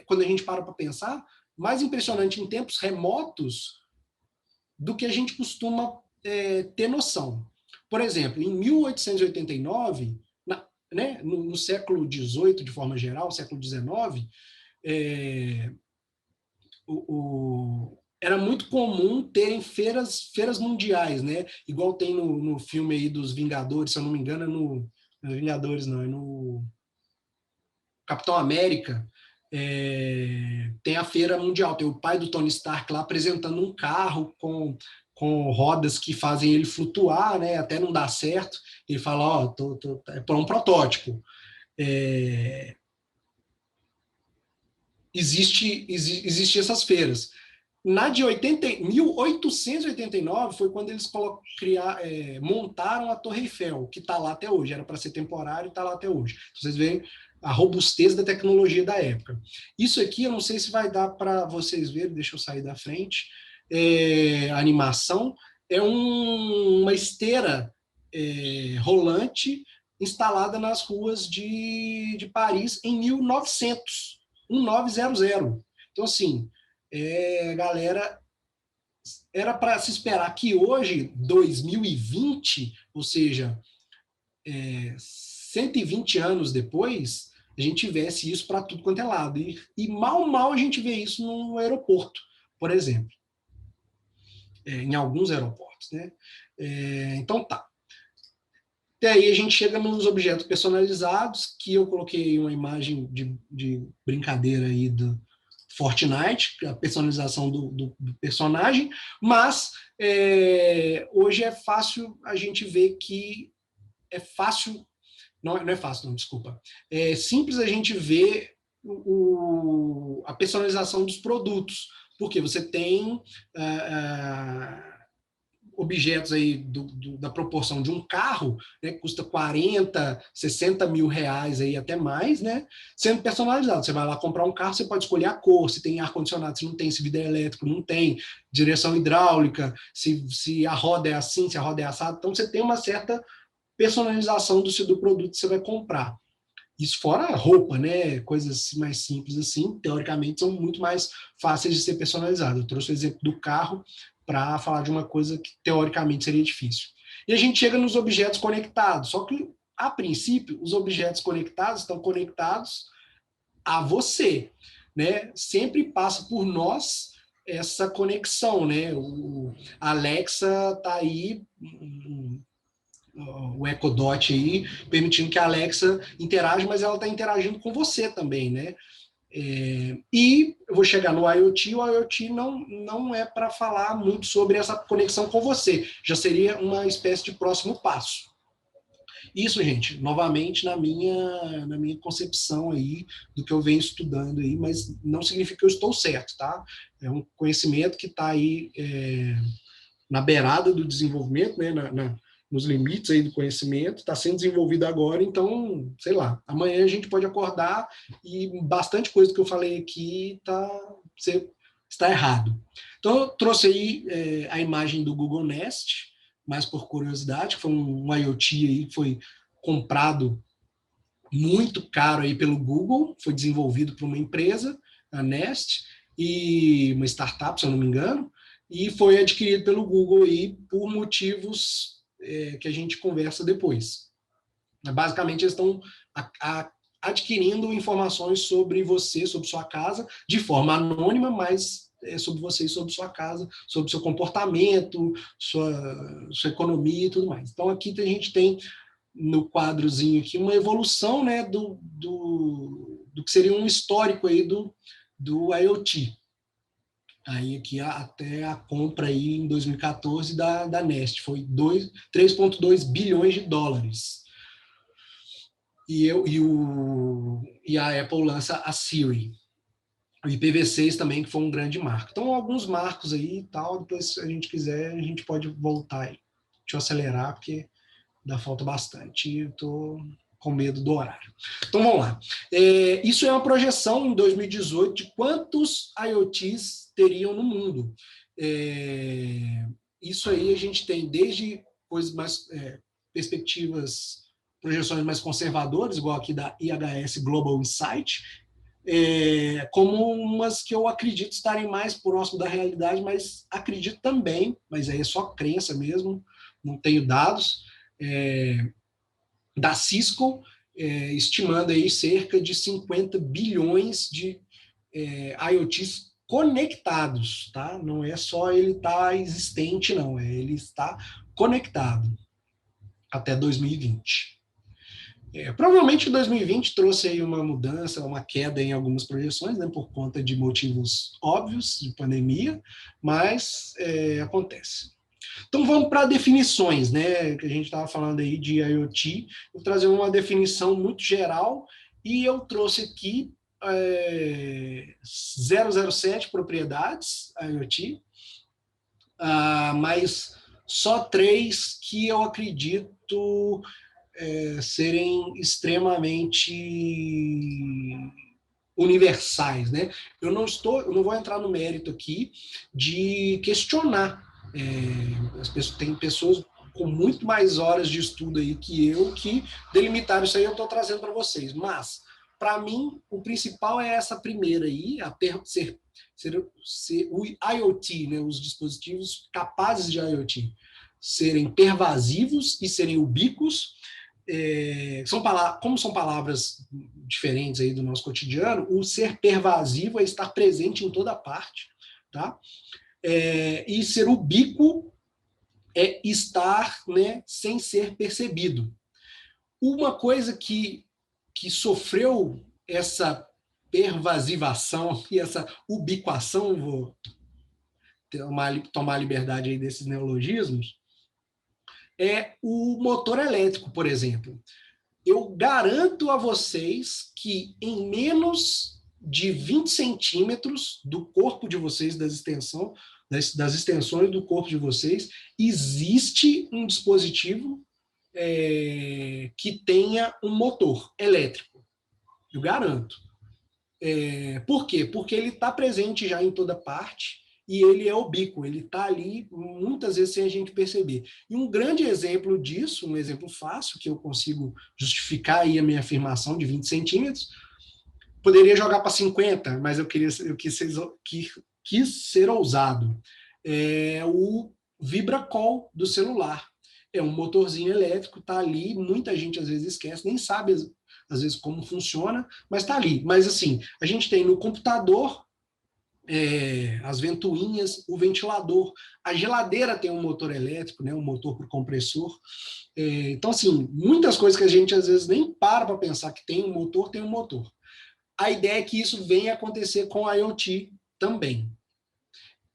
quando a gente para pensar, mais impressionante em tempos remotos do que a gente costuma ter noção. Por exemplo, em 1889, né, no século XVIII, de forma geral, século XIX, era muito comum terem feiras mundiais, né? Igual tem no filme aí dos Vingadores, se eu não me engano, não é Vingadores, não, é no Capitão América. Tem a feira mundial, tem o pai do Tony Stark lá apresentando um carro com rodas que fazem ele flutuar, né? Até não dar certo. Ele fala, ó, é para um protótipo. Existe essas feiras. Na de 1889 foi quando eles montaram a Torre Eiffel, que está lá até hoje. Era para ser temporário e está lá até hoje. Vocês veem a robustez da tecnologia da época. Isso aqui, eu não sei se vai dar para vocês verem, deixa eu sair da frente. A animação é uma esteira rolante instalada nas ruas de Paris em 1900. Então, assim, galera, era para se esperar que hoje, 2020, ou seja, 120 anos depois, a gente tivesse isso para tudo quanto é lado. E mal a gente vê isso no aeroporto, por exemplo. Em alguns aeroportos, né? Então, tá. Até aí a gente chega nos objetos personalizados, que eu coloquei uma imagem de brincadeira aí do Fortnite, a personalização do personagem, mas hoje é fácil a gente ver que é fácil, não é fácil, não, desculpa, é simples a gente ver a personalização dos produtos, porque você tem objetos aí da proporção de um carro, né, que custa 40, 60 mil reais aí até mais, né, sendo personalizado. Você vai lá comprar um carro, você pode escolher a cor, se tem ar-condicionado, se não tem, se vidro é elétrico, não tem, direção hidráulica, se a roda é assim, se a roda é assada. Então, você tem uma certa personalização do produto que você vai comprar. Isso fora roupa, né? Coisas mais simples assim, teoricamente, são muito mais fáceis de ser personalizadas. Eu trouxe o exemplo do carro para falar de uma coisa que teoricamente seria difícil. E a gente chega nos objetos conectados, só que, a princípio, os objetos conectados estão conectados a você, né? Sempre passa por nós essa conexão, né? A Alexa está aí, o Echo Dot aí, permitindo que a Alexa interaja, mas ela está interagindo com você também, né? E eu vou chegar no IoT, o IoT não é para falar muito sobre essa conexão com você, já seria uma espécie de próximo passo. Isso, gente, novamente na minha concepção aí do que eu venho estudando aí, mas não significa que eu estou certo, tá? É um conhecimento que está aí na beirada do desenvolvimento, né? Nos limites aí do conhecimento, está sendo desenvolvido agora, então, sei lá, amanhã a gente pode acordar e bastante coisa que eu falei aqui está errado. Então, eu trouxe aí a imagem do Google Nest, mais por curiosidade, que foi um IoT aí que foi comprado muito caro aí pelo Google, foi desenvolvido por uma empresa, a Nest, e uma startup, se eu não me engano, e foi adquirido pelo Google aí por motivos que a gente conversa depois. Basicamente, eles estão adquirindo informações sobre você, sobre sua casa, de forma anônima, mas sobre você, sobre sua casa, sobre seu comportamento, sua economia e tudo mais. Então, aqui a gente tem, no quadrozinho aqui, uma evolução, né, do que seria um histórico aí do IoT. Aí aqui até a compra aí em 2014 da Nest, foi 3,2 bilhões de dólares. E a Apple lança a Siri. O IPv6 também, que foi um grande marco. Então, alguns marcos aí e tal, depois se a gente quiser, a gente pode voltar aí. Deixa eu acelerar, porque dá falta bastante e eu estou com medo do horário. Então, vamos lá. Isso é uma projeção em 2018 de quantos IoTs teriam no mundo. Isso aí a gente tem desde coisas mais, perspectivas, projeções mais conservadoras, igual aqui da IHS Global Insight, como umas que eu acredito estarem mais próximo da realidade, mas acredito também, mas aí é só crença mesmo, não tenho dados, da Cisco, estimando aí cerca de 50 bilhões de IoTs conectados, tá? Não é só ele estar existente, não, ele está conectado até 2020. Provavelmente 2020 trouxe aí uma mudança, uma queda em algumas projeções, né, por conta de motivos óbvios de pandemia, mas acontece. Então vamos para definições, né? Que a gente estava falando aí de IoT. Vou trazer uma definição muito geral e eu trouxe aqui 007 propriedades IoT, mas só 3 que eu acredito serem extremamente universais, né? Eu não vou entrar no mérito aqui de questionar. Tem pessoas com muito mais horas de estudo aí que eu que delimitaram isso aí, eu estou trazendo para vocês. Mas, para mim, o principal é essa primeira aí, ser o IoT, né, os dispositivos capazes de IoT, serem pervasivos e serem ubíquos. Como são palavras diferentes aí do nosso cotidiano, o ser pervasivo é estar presente em toda parte, tá? E ser ubíquo é estar, né, sem ser percebido. Uma coisa que sofreu essa pervasivação e essa ubiquação, vou tomar liberdade aí desses neologismos, é o motor elétrico, por exemplo. Eu garanto a vocês que em menos de 20 centímetros do corpo de vocês, das extensões do corpo de vocês, existe um dispositivo que tenha um motor elétrico. Eu garanto. Por quê? Porque ele está presente já em toda parte e ele é ubíquo, ele está ali muitas vezes sem a gente perceber. E um grande exemplo disso, um exemplo fácil, que eu consigo justificar aí a minha afirmação de 20 centímetros, poderia jogar para 50, mas eu quis ser ousado. O VibraCall do celular. É um motorzinho elétrico, está ali, muita gente às vezes esquece, nem sabe às vezes como funciona, mas está ali. Mas assim, a gente tem no computador as ventoinhas, o ventilador, a geladeira tem um motor elétrico, né, um motor por compressor. Então, assim, muitas coisas que a gente às vezes nem para pensar que tem um motor, tem um motor. A ideia é que isso venha acontecer com a IoT também.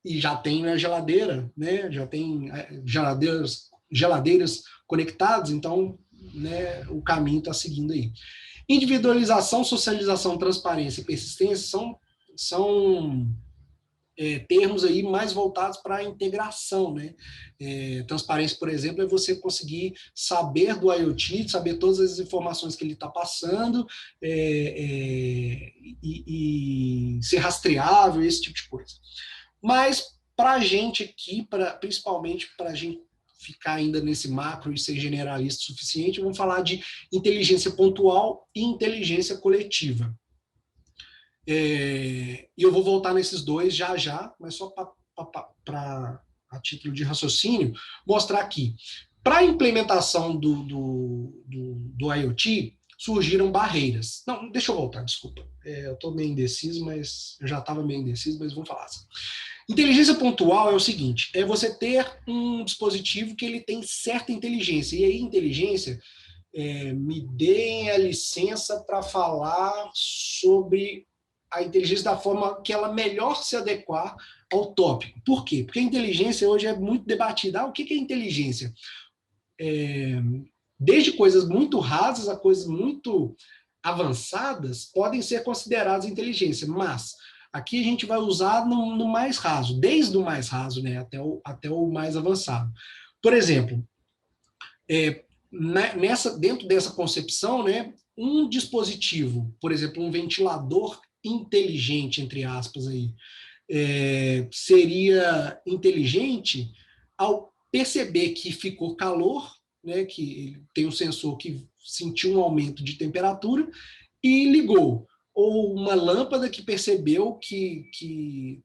E já tem na geladeira, né, já tem geladeiras conectadas, então, né, o caminho está seguindo aí. Individualização, socialização, transparência e persistência são termos aí mais voltados para a integração, né? Transparência, por exemplo, é você conseguir saber do IoT, saber todas as informações que ele está passando e ser rastreável, esse tipo de coisa. Mas para a gente aqui, principalmente para a gente ficar ainda nesse macro e ser generalista o suficiente, vamos falar de inteligência pontual e inteligência coletiva. E eu vou voltar nesses dois já, mas só a título de raciocínio, mostrar aqui. Para a implementação do IoT, surgiram barreiras. Não, deixa eu voltar, desculpa. Eu estou meio indeciso, mas eu já estava meio indeciso, mas vamos falar assim. Inteligência pontual é o seguinte, é você ter um dispositivo que ele tem certa inteligência. E aí, inteligência, me deem a licença para falar sobre a inteligência da forma que ela melhor se adequar ao tópico. Por quê? Porque a inteligência hoje é muito debatida. O que é inteligência? Desde coisas muito rasas a coisas muito avançadas podem ser consideradas inteligência, mas aqui a gente vai usar no mais raso, desde o mais raso, né, até o mais avançado. Por exemplo, Dentro dessa concepção, né, um dispositivo, por exemplo, um ventilador inteligente, entre aspas, aí, seria inteligente ao perceber que ficou calor, né, que tem um sensor que sentiu um aumento de temperatura e ligou. Ou uma lâmpada que percebeu que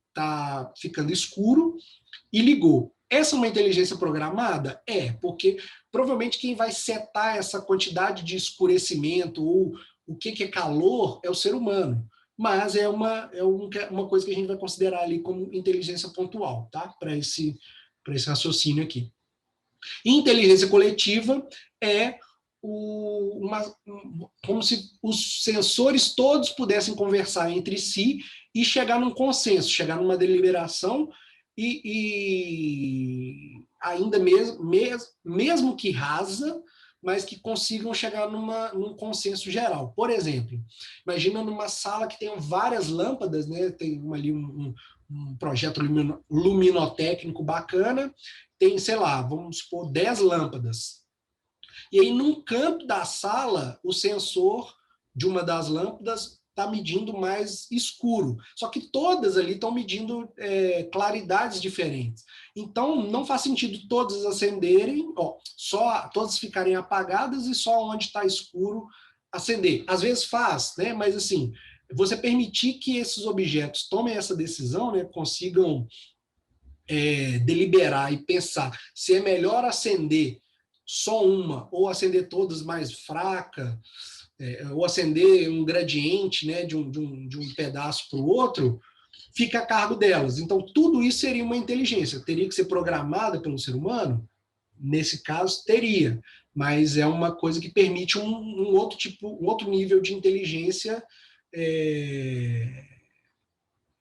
está ficando escuro e ligou. Essa é uma inteligência programada? Porque provavelmente quem vai setar essa quantidade de escurecimento ou o que é calor é o ser humano. Mas é uma coisa que a gente vai considerar ali como inteligência pontual, tá? Para esse raciocínio aqui. Inteligência coletiva é como se os sensores todos pudessem conversar entre si e chegar num consenso, chegar numa deliberação e ainda mesmo que rasa, mas que consigam chegar num consenso geral. Por exemplo, imagina numa sala que tem várias lâmpadas, né? Tem ali um projeto luminotécnico bacana, tem, sei lá, vamos supor, 10 lâmpadas. E aí, num canto da sala, o sensor de uma das lâmpadas está medindo mais escuro. Só que todas ali estão medindo claridades diferentes. Então, não faz sentido todas acenderem, só todas ficarem apagadas e só onde está escuro acender. Às vezes faz, né? Mas assim, você permitir que esses objetos tomem essa decisão, né? Consigam deliberar e pensar se é melhor acender só uma ou acender todas mais fraca, ou acender um gradiente, né, de um pedaço para o outro, fica a cargo delas. Então, tudo isso seria uma inteligência. Teria que ser programada pelo ser humano? Nesse caso, teria. Mas é uma coisa que permite um outro nível de inteligência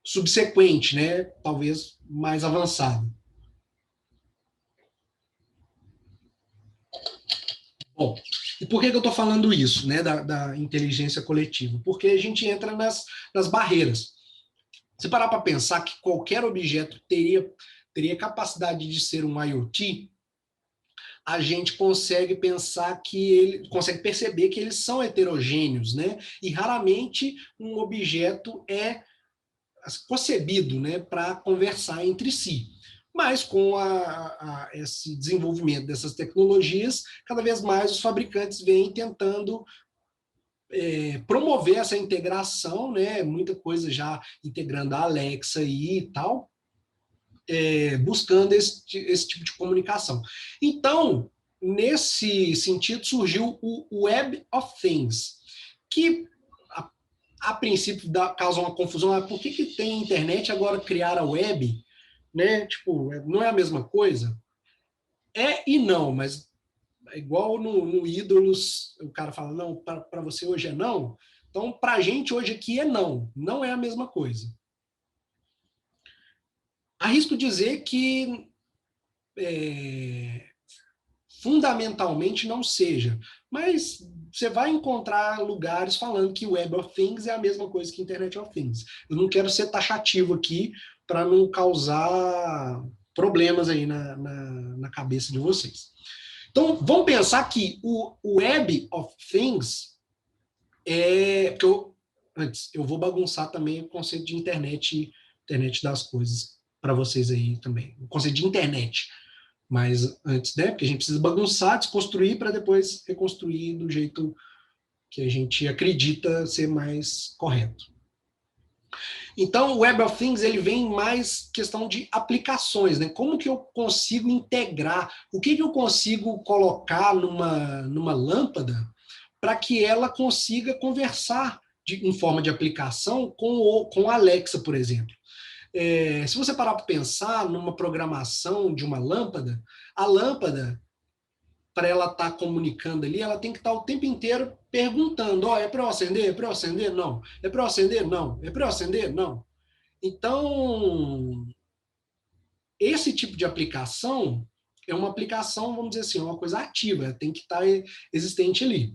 subsequente, né? Talvez mais avançado. Bom, e por que eu estou falando isso, né, da inteligência coletiva? Porque a gente entra nas barreiras. Se parar para pensar que qualquer objeto teria capacidade de ser um IoT, a gente consegue pensar consegue perceber que eles são heterogêneos, né? E raramente um objeto é concebido, né, para conversar entre si. Mas com esse desenvolvimento dessas tecnologias, cada vez mais os fabricantes vêm tentando promover essa integração, né? Muita coisa já integrando a Alexa aí e tal, buscando esse tipo de comunicação. Então, nesse sentido, surgiu o Web of Things, que a princípio causa uma confusão. Por que tem internet agora criar a web? Né? Tipo, não é a mesma coisa? É e não, mas é igual no Ídolos, o cara fala, não, para você hoje é não. Então, para a gente hoje aqui é não. Não é a mesma coisa. Arrisco dizer que fundamentalmente não seja, mas você vai encontrar lugares falando que Web of Things é a mesma coisa que Internet of Things. Eu não quero ser taxativo aqui para não causar problemas aí na cabeça de vocês. Então, vamos pensar que o Web of Things antes, eu vou bagunçar também o conceito de internet das coisas para vocês aí também. O conceito de internet. Mas antes, né? Porque a gente precisa bagunçar, desconstruir para depois reconstruir do jeito que a gente acredita ser mais correto. Então, o Web of Things ele vem mais questão de aplicações, né? Como que eu consigo integrar? O que eu consigo colocar numa lâmpada para que ela consiga conversar em forma de aplicação com a Alexa, por exemplo? Se você parar para pensar numa programação de uma lâmpada, a lâmpada, para ela estar comunicando ali, ela tem que estar o tempo inteiro perguntando, é para eu acender? É para eu acender? Não. É para eu acender? Não. É para eu acender? Não. Então, esse tipo de aplicação é uma aplicação, vamos dizer assim, uma coisa ativa, tem que estar existente ali.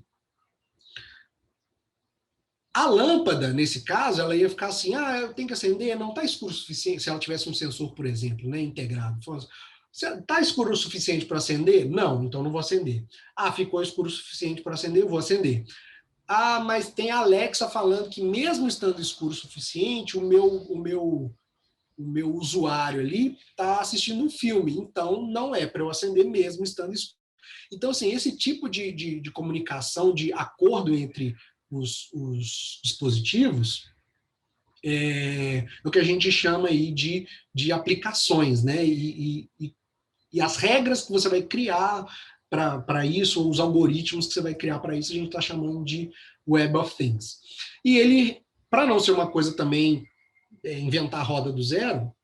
A lâmpada, nesse caso, ela ia ficar assim, eu tenho que acender, não está escuro o suficiente, se ela tivesse um sensor, por exemplo, né, integrado. Está escuro o suficiente para acender? Não, então não vou acender. Ah, ficou escuro o suficiente para acender? Eu vou acender. Ah, mas tem a Alexa falando que mesmo estando escuro o suficiente, o meu usuário ali está assistindo um filme, então não é para eu acender mesmo estando escuro. Então, assim, esse tipo de comunicação, de acordo entre os dispositivos, é o que a gente chama aí de aplicações, né? E as regras que você vai criar para isso, ou os algoritmos que você vai criar para isso, a gente está chamando de Web of Things. E ele, para não ser uma coisa também inventar a roda do zero,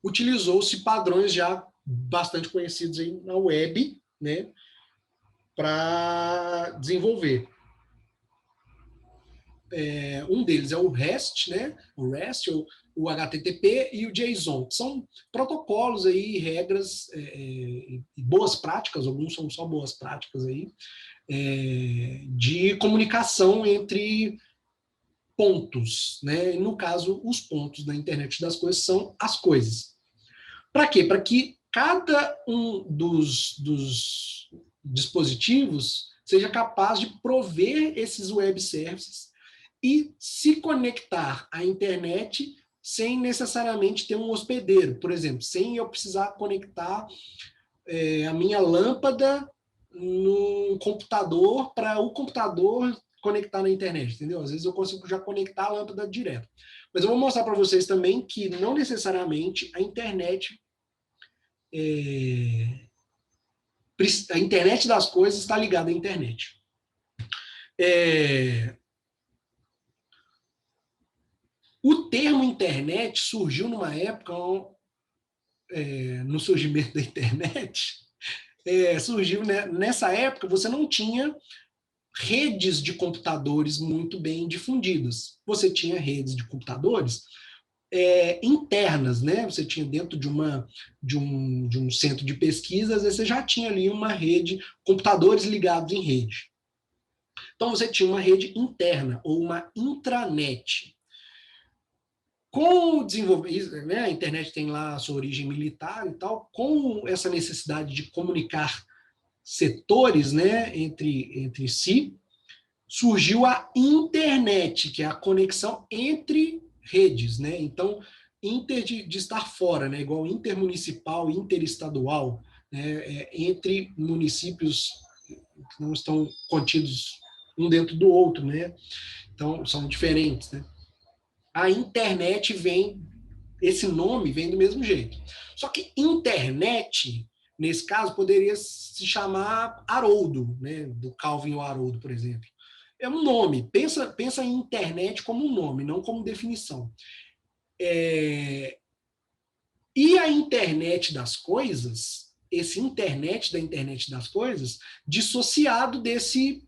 utilizou-se padrões já bastante conhecidos aí na web, né, para desenvolver. Um deles é o REST, né, o HTTP e o JSON, que são protocolos aí, regras e boas práticas, alguns são só boas práticas aí, de comunicação entre pontos, né? No caso, os pontos da internet das coisas são as coisas. Para quê? Para que cada um dos dispositivos seja capaz de prover esses web services e se conectar à internet sem necessariamente ter um hospedeiro, por exemplo, sem eu precisar conectar a minha lâmpada no computador para o computador conectar na internet, entendeu? Às vezes eu consigo já conectar a lâmpada direto. Mas eu vou mostrar para vocês também que não necessariamente a internet das coisas está ligada à internet. O termo internet surgiu numa época, no surgimento da internet, surgiu nessa época, você não tinha redes de computadores muito bem difundidas. Você tinha redes de computadores internas, né? Você tinha dentro de um centro de pesquisa, às vezes você já tinha ali uma rede, computadores ligados em rede. Então você tinha uma rede interna, ou uma intranet. Com o desenvolvimento, né, a internet tem lá a sua origem militar e tal, com essa necessidade de comunicar setores, né, entre si, surgiu a internet, que é a conexão entre redes, né? Então, inter de estar fora, né? Igual intermunicipal, interestadual, né? Entre municípios que não estão contidos um dentro do outro, né? Então, são diferentes, né? A internet esse nome vem do mesmo jeito. Só que internet, nesse caso, poderia se chamar Haroldo, né? Do Calvin Haroldo, por exemplo. É um nome. Pensa em internet como um nome, não como definição. E a internet das coisas, esse internet da internet das coisas, dissociado desse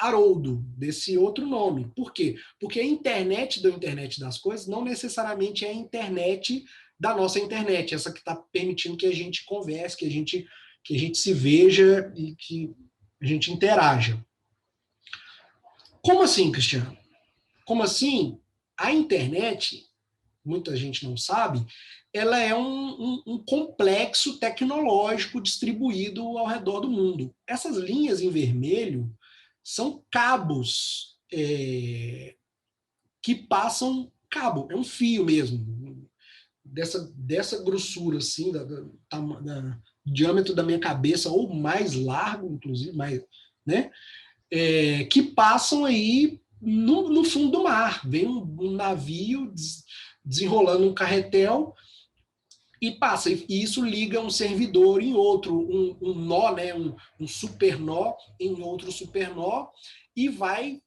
Haroldo, desse outro nome. Por quê? Porque a internet da internet das coisas não necessariamente é a internet da nossa internet, essa que está permitindo que a gente converse, que a gente se veja e que a gente interaja. Como assim, Cristiano? Como assim? A internet, muita gente não sabe, ela é um complexo tecnológico distribuído ao redor do mundo. Essas linhas em vermelho são cabos que passam cabo, é um fio mesmo, dessa grossura, assim, do diâmetro da minha cabeça, ou mais largo, inclusive, mais, né? Que passam aí no fundo do mar. Vem um navio desenrolando um carretel e passa. E isso liga um servidor em outro, um nó, né? um super nó em outro super nó, e vai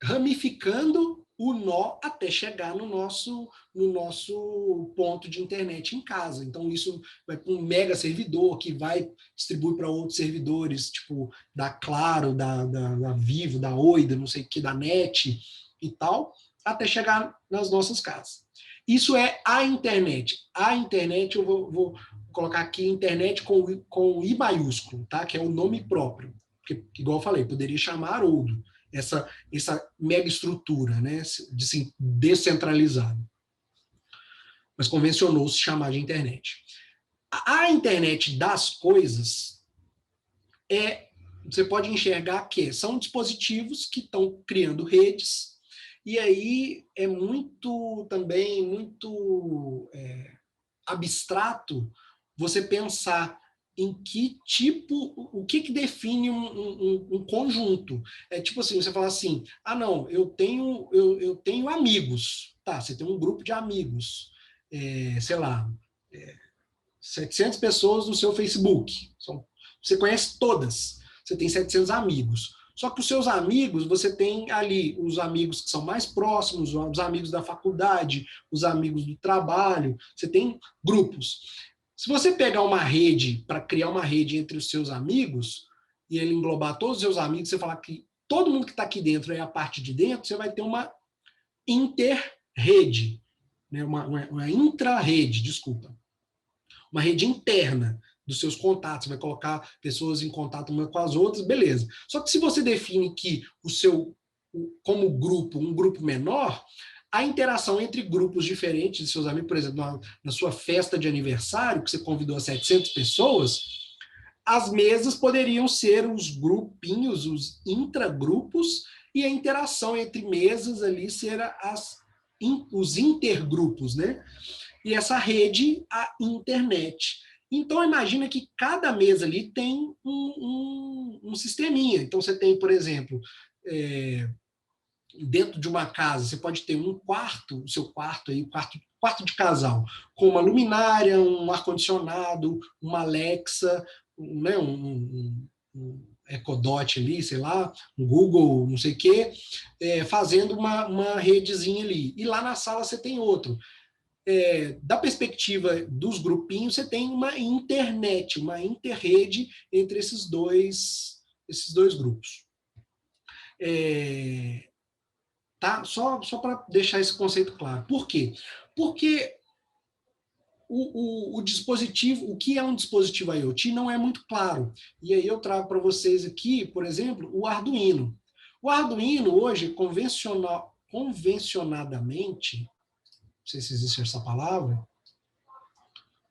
ramificando o nó até chegar no nosso ponto de internet em casa. Então, isso vai para um mega servidor que vai distribuir para outros servidores, tipo da Claro, da Vivo, da Oi, da não sei o que, da NET e tal, até chegar nas nossas casas. Isso é a internet. A internet, eu vou colocar aqui internet com I maiúsculo, tá? Que é o nome próprio. Porque, igual eu falei, poderia chamar Haroldo. Essa mega estrutura, né, descentralizada. mas convencionou-se chamar de internet. A internet das coisas você pode enxergar que são dispositivos que estão criando redes, e aí é muito abstrato você pensar em que tipo, o que define um conjunto. É tipo assim, você fala assim, não, eu tenho amigos. Tá, você tem um grupo de amigos. Sei lá, 700 pessoas no seu Facebook. Você conhece todas. Você tem 700 amigos. Só que os seus amigos, você tem ali os amigos que são mais próximos, os amigos da faculdade, os amigos do trabalho. Você tem grupos. Se você pegar uma rede para criar uma rede entre os seus amigos e ele englobar todos os seus amigos, você falar que todo mundo que está aqui dentro é a parte de dentro, você vai ter uma interrede, né? uma intra-rede, desculpa. Uma rede interna dos seus contatos, vai colocar pessoas em contato umas com as outras, beleza. Só que se você define que como grupo, um grupo menor, a interação entre grupos diferentes de seus amigos, por exemplo, na sua festa de aniversário, que você convidou 700 pessoas, as mesas poderiam ser os grupinhos, os intragrupos, e a interação entre mesas ali ser os intergrupos, né? E essa rede, a internet. Então, imagina que cada mesa ali tem um sisteminha. Então, você tem, por exemplo, dentro de uma casa, você pode ter um quarto, o seu quarto aí, quarto de casal, com uma luminária, um ar-condicionado, uma Alexa, né, um Echo Dot ali, sei lá, um Google, não sei o quê, fazendo uma redezinha ali. E lá na sala você tem outro. Da perspectiva dos grupinhos, você tem uma internet, uma interrede entre esses dois grupos. Tá? Só para deixar esse conceito claro. Por quê? Porque o dispositivo, o que é um dispositivo IoT não é muito claro. E aí eu trago para vocês aqui, por exemplo, o Arduino. O Arduino hoje, convencionadamente, não sei se existe essa palavra,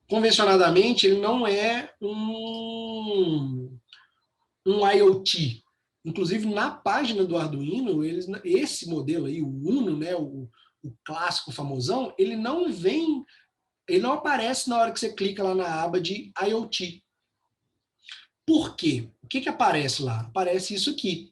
convencionadamente ele não é um IoT. Inclusive, na página do Arduino, esse modelo aí, o Uno, né, o clássico famosão, ele não aparece na hora que você clica lá na aba de IoT. Por quê? O que aparece lá? Aparece isso aqui.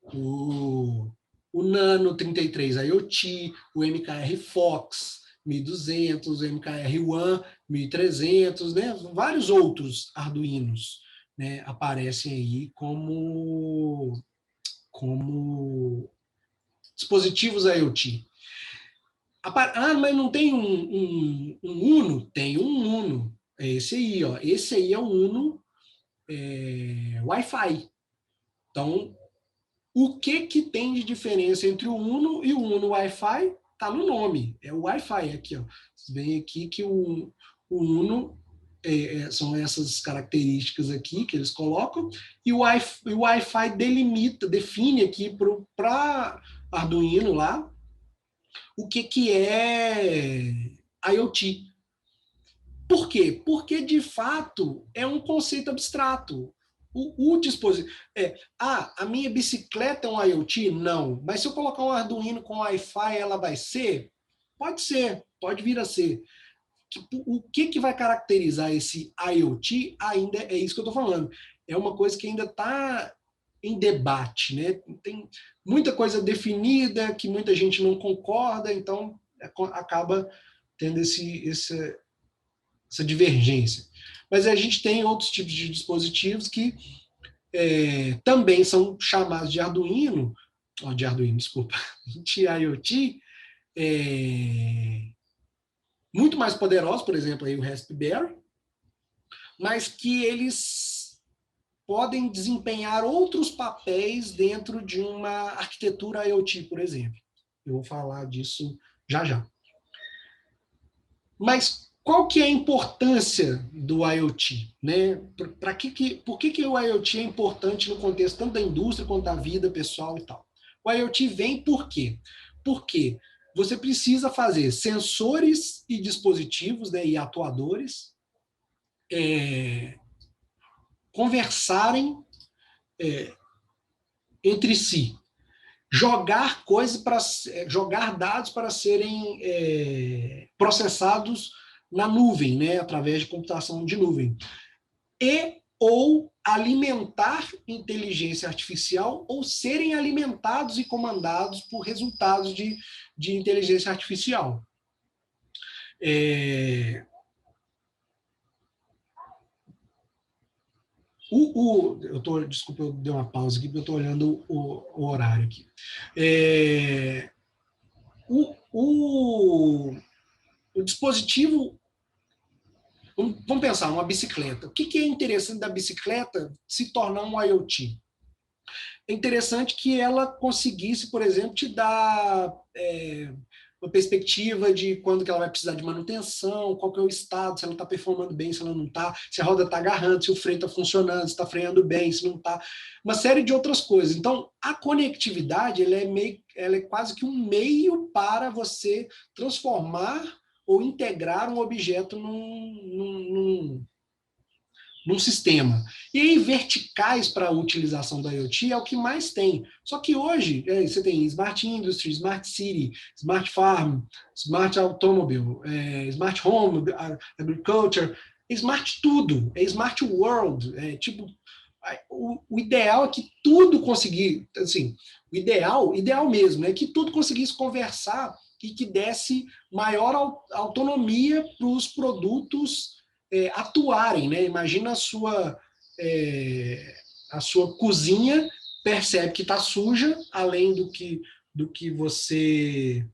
O Nano 33 IoT, o MKR Fox 1200, o MKR One 1300, né? Vários outros Arduinos, né, aparecem aí como dispositivos IoT. Mas não tem um Uno? Tem um Uno. É esse aí, ó. Esse aí é o Uno Wi-Fi. Então, o que tem de diferença entre o Uno e o Uno Wi-Fi? Está no nome. É o Wi-Fi aqui, ó. Vocês veem aqui que o Uno são essas características aqui que eles colocam, e o Wi-Fi define aqui para Arduino lá o que é IoT. Por quê? Porque, de fato, é um conceito abstrato. O dispositivo... a minha bicicleta é um IoT? Não. Mas se eu colocar um Arduino com Wi-Fi, ela vai ser? Pode ser, pode vir a ser. O que vai caracterizar esse IoT ainda é isso que eu estou falando. É uma coisa que ainda está em debate, né? Tem muita coisa definida que muita gente não concorda, então acaba tendo essa divergência. Mas a gente tem outros tipos de dispositivos que também são chamados de Arduino, desculpa, de IoT, muito mais poderosos, por exemplo, aí o Raspberry, mas que eles podem desempenhar outros papéis dentro de uma arquitetura IoT, por exemplo. Eu vou falar disso já já. Mas qual que é a importância do IoT? Né? Por que o IoT é importante no contexto tanto da indústria quanto da vida pessoal e tal? O IoT vem por quê? Porque você precisa fazer sensores e dispositivos, né, e atuadores conversarem entre si, jogar dados para serem processados na nuvem, né, através de computação de nuvem, e ou alimentar inteligência artificial ou serem alimentados e comandados por resultados de inteligência artificial. Desculpa, eu dei uma pausa aqui, porque eu estou olhando o horário aqui. O dispositivo... Vamos pensar, uma bicicleta. O que é interessante da bicicleta se tornar um IoT? É interessante que ela conseguisse, por exemplo, te dar uma perspectiva de quando que ela vai precisar de manutenção, qual que é o estado, se ela está performando bem, se ela não está, se a roda está agarrando, se o freio está funcionando, se está freando bem, se não está, uma série de outras coisas. Então, a conectividade ela é quase que um meio para você transformar ou integrar um objeto num sistema. E aí, verticais para a utilização da IoT é o que mais tem. Só que hoje, você tem Smart Industry, Smart City, Smart Farm, Smart Automobile, Smart Home, Agriculture, Smart tudo, é Smart World. O ideal é que tudo conseguisse, assim, o ideal mesmo, é que tudo conseguisse conversar e que desse maior autonomia para os produtos atuarem, né? Imagina a sua cozinha percebe que está suja, além do que você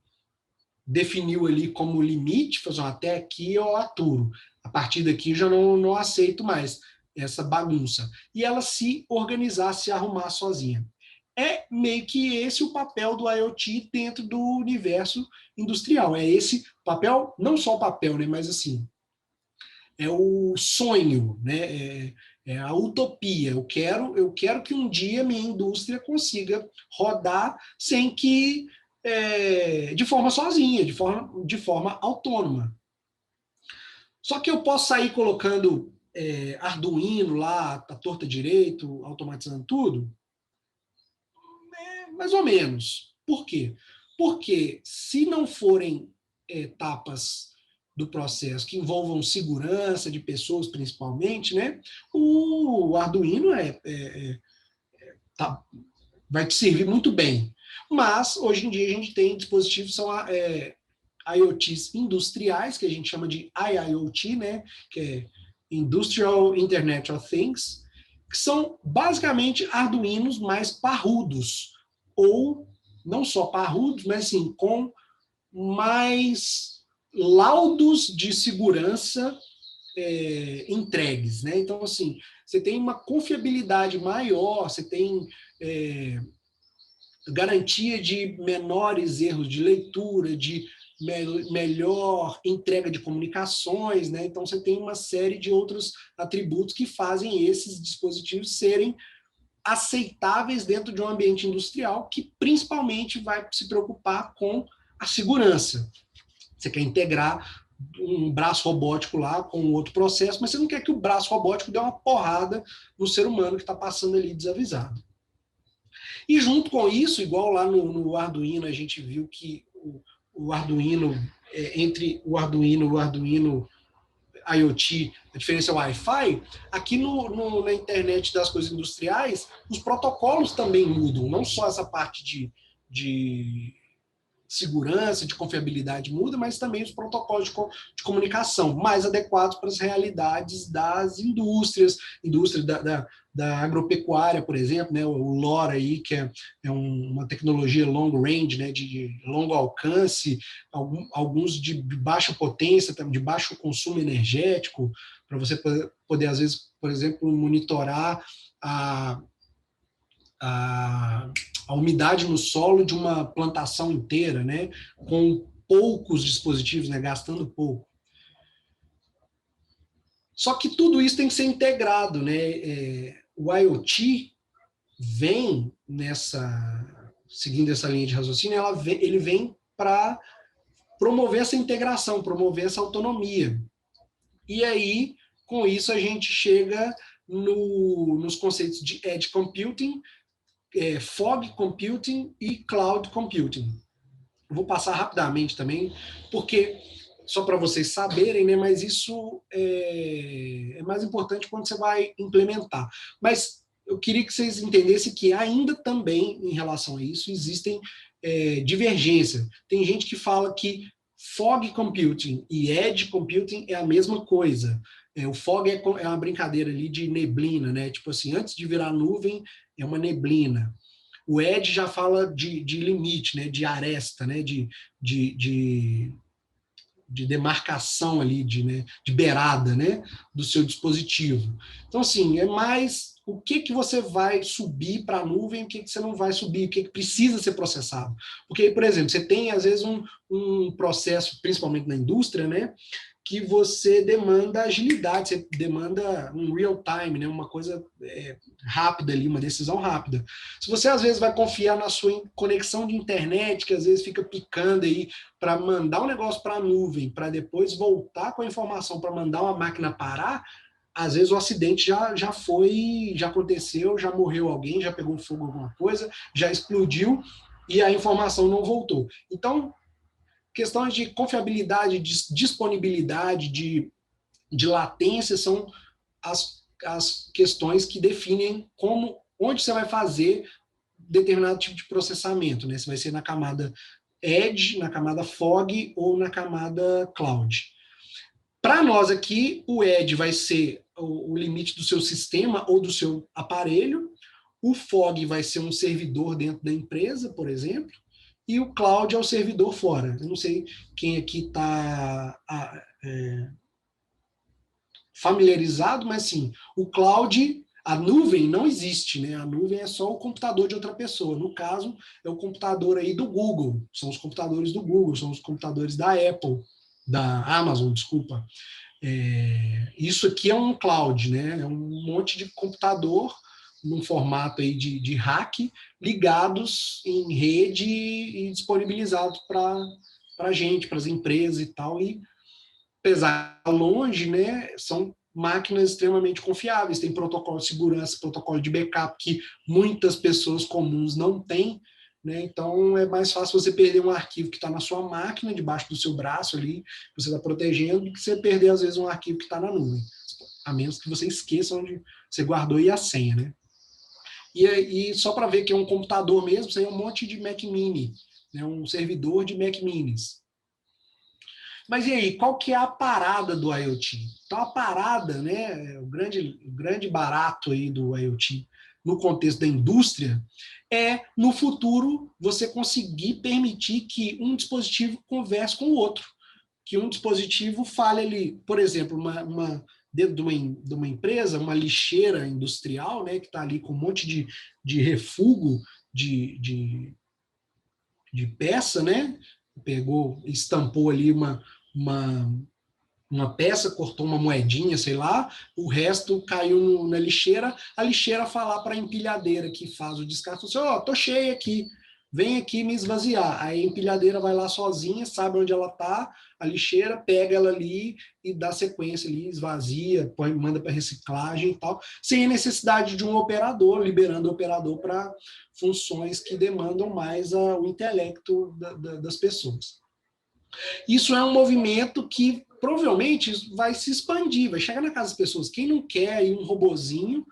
definiu ali como limite, até aqui eu aturo, a partir daqui já não aceito mais essa bagunça. E ela se organizar, se arrumar sozinha. É meio que esse o papel do IoT dentro do universo industrial. É esse papel, não só o papel, né, mas assim, é o sonho, né? É a utopia. Eu quero que um dia minha indústria consiga rodar sem que de forma sozinha, de forma autônoma. Só que eu posso sair colocando Arduino lá, a torta direito, automatizando tudo? Mais ou menos. Por quê? Porque se não forem etapas do processo que envolvam segurança de pessoas, principalmente, né, o Arduino vai te servir muito bem. Mas, hoje em dia, a gente tem dispositivos que são IoTs industriais, que a gente chama de IIoT, né, que é Industrial Internet of Things, que são basicamente Arduinos mais parrudos, ou não só parrudos, mas assim, com mais laudos de segurança entregues, né? Então, assim, você tem uma confiabilidade maior, você tem garantia de menores erros de leitura, de melhor entrega de comunicações, né? Então, você tem uma série de outros atributos que fazem esses dispositivos serem aceitáveis dentro de um ambiente industrial que principalmente vai se preocupar com a segurança. Você quer integrar um braço robótico lá com outro processo, mas você não quer que o braço robótico dê uma porrada no ser humano que está passando ali desavisado. E junto com isso, igual lá no Arduino, a gente viu que o Arduino, entre o Arduino e o Arduino IoT, a diferença é o Wi-Fi, aqui na internet das coisas industriais, os protocolos também mudam, não só essa parte de segurança, de confiabilidade muda, mas também os protocolos de comunicação mais adequados para as realidades das indústria da agropecuária, por exemplo, né, o LoRa aí, que é uma tecnologia long range, né, de longo alcance, alguns de baixa potência, de baixo consumo energético, para você poder, às vezes, por exemplo, monitorar a umidade no solo de uma plantação inteira, né, com poucos dispositivos, né, gastando pouco. Só que tudo isso tem que ser integrado, né? O IoT vem seguindo essa linha de raciocínio, ele vem para promover essa integração, promover essa autonomia. E aí, com isso, a gente chega nos conceitos de Edge Computing, Fog Computing e Cloud Computing. Vou passar rapidamente também, porque, só para vocês saberem, né, mas isso é mais importante quando você vai implementar. Mas eu queria que vocês entendessem que ainda também, em relação a isso, existem divergências. Tem gente que fala que Fog Computing e Edge Computing é a mesma coisa. O fog é uma brincadeira ali de neblina, né? Tipo assim, antes de virar nuvem, é uma neblina. O Edge já fala de limite, né? De aresta, né? De demarcação ali, de beirada, né? Do seu dispositivo. Então, assim, é mais o que você vai subir para a nuvem, o que você não vai subir, o que precisa ser processado. Porque, por exemplo, você tem, às vezes, um processo, principalmente na indústria, né? Que você demanda agilidade, você demanda um real time, né? Uma coisa rápida ali, uma decisão rápida. Se você às vezes vai confiar na sua conexão de internet, que às vezes fica picando aí para mandar um negócio para a nuvem, para depois voltar com a informação para mandar uma máquina parar, às vezes o acidente já foi, já aconteceu, já morreu alguém, já pegou fogo alguma coisa, já explodiu e a informação não voltou. Então, questões de confiabilidade, de disponibilidade, de latência são as questões que definem onde você vai fazer determinado tipo de processamento, né? Se vai ser na camada Edge, na camada Fog ou na camada Cloud. Para nós aqui, o Edge vai ser o limite do seu sistema ou do seu aparelho, o Fog vai ser um servidor dentro da empresa, por exemplo, e o cloud é o servidor fora. Eu não sei quem aqui está familiarizado, mas sim, o cloud, a nuvem não existe, né? A nuvem é só o computador de outra pessoa. No caso, é o computador aí do Google, são os computadores do Google, são os computadores da Apple, da Amazon, desculpa. Isso aqui é um cloud, né? É um monte de computador num formato aí de rack, ligados em rede e disponibilizados para a gente, para as empresas e tal. E, apesar de longe, né, são máquinas extremamente confiáveis, tem protocolo de segurança, protocolo de backup que muitas pessoas comuns não têm, né? Então é mais fácil você perder um arquivo que está na sua máquina, debaixo do seu braço ali, você está protegendo, do que você perder, às vezes, um arquivo que está na nuvem, a menos que você esqueça onde você guardou e a senha, né? E só para ver que é um computador mesmo, isso aí é um monte de Mac Mini, né? Um servidor de Mac Minis. Mas e aí, qual que é a parada do IoT? Então, a parada, né, o grande barato aí do IoT no contexto da indústria é, no futuro, você conseguir permitir que um dispositivo converse com o outro, que um dispositivo fale ali, por exemplo, dentro de uma empresa, uma lixeira industrial, né, que está ali com um monte de refúgio de peça, né? Pegou, estampou ali uma peça, cortou uma moedinha, sei lá, o resto caiu na lixeira, a lixeira falar para a empilhadeira que faz o descarte, assim, ó, tô cheia aqui, vem aqui me esvaziar. Aí a empilhadeira vai lá sozinha, sabe onde ela tá, a lixeira pega ela ali e dá sequência ali, esvazia, manda para reciclagem e tal, sem a necessidade de um operador, liberando o operador para funções que demandam mais o intelecto das pessoas. Isso é um movimento que provavelmente vai se expandir, vai chegar na casa das pessoas. Quem não quer ir um robozinho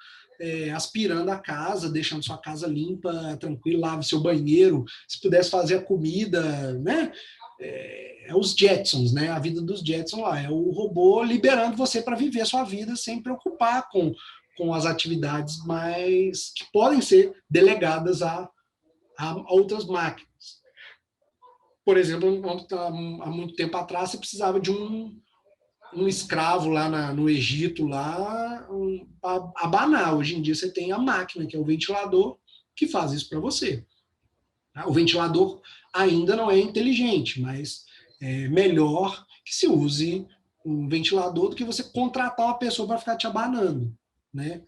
aspirando a casa, deixando sua casa limpa, tranquila, lave seu banheiro, se pudesse fazer a comida, né? Os Jetsons, né? A vida dos Jetsons lá. É o robô liberando você para viver a sua vida sem preocupar com as atividades mais que podem ser delegadas a outras máquinas. Por exemplo, há muito tempo atrás, você precisava de um escravo lá no Egito, lá, para abanar. Hoje em dia você tem a máquina, que é o ventilador, que faz isso para você. O ventilador ainda não é inteligente, mas é melhor que se use um ventilador do que você contratar uma pessoa para ficar te abanando, né?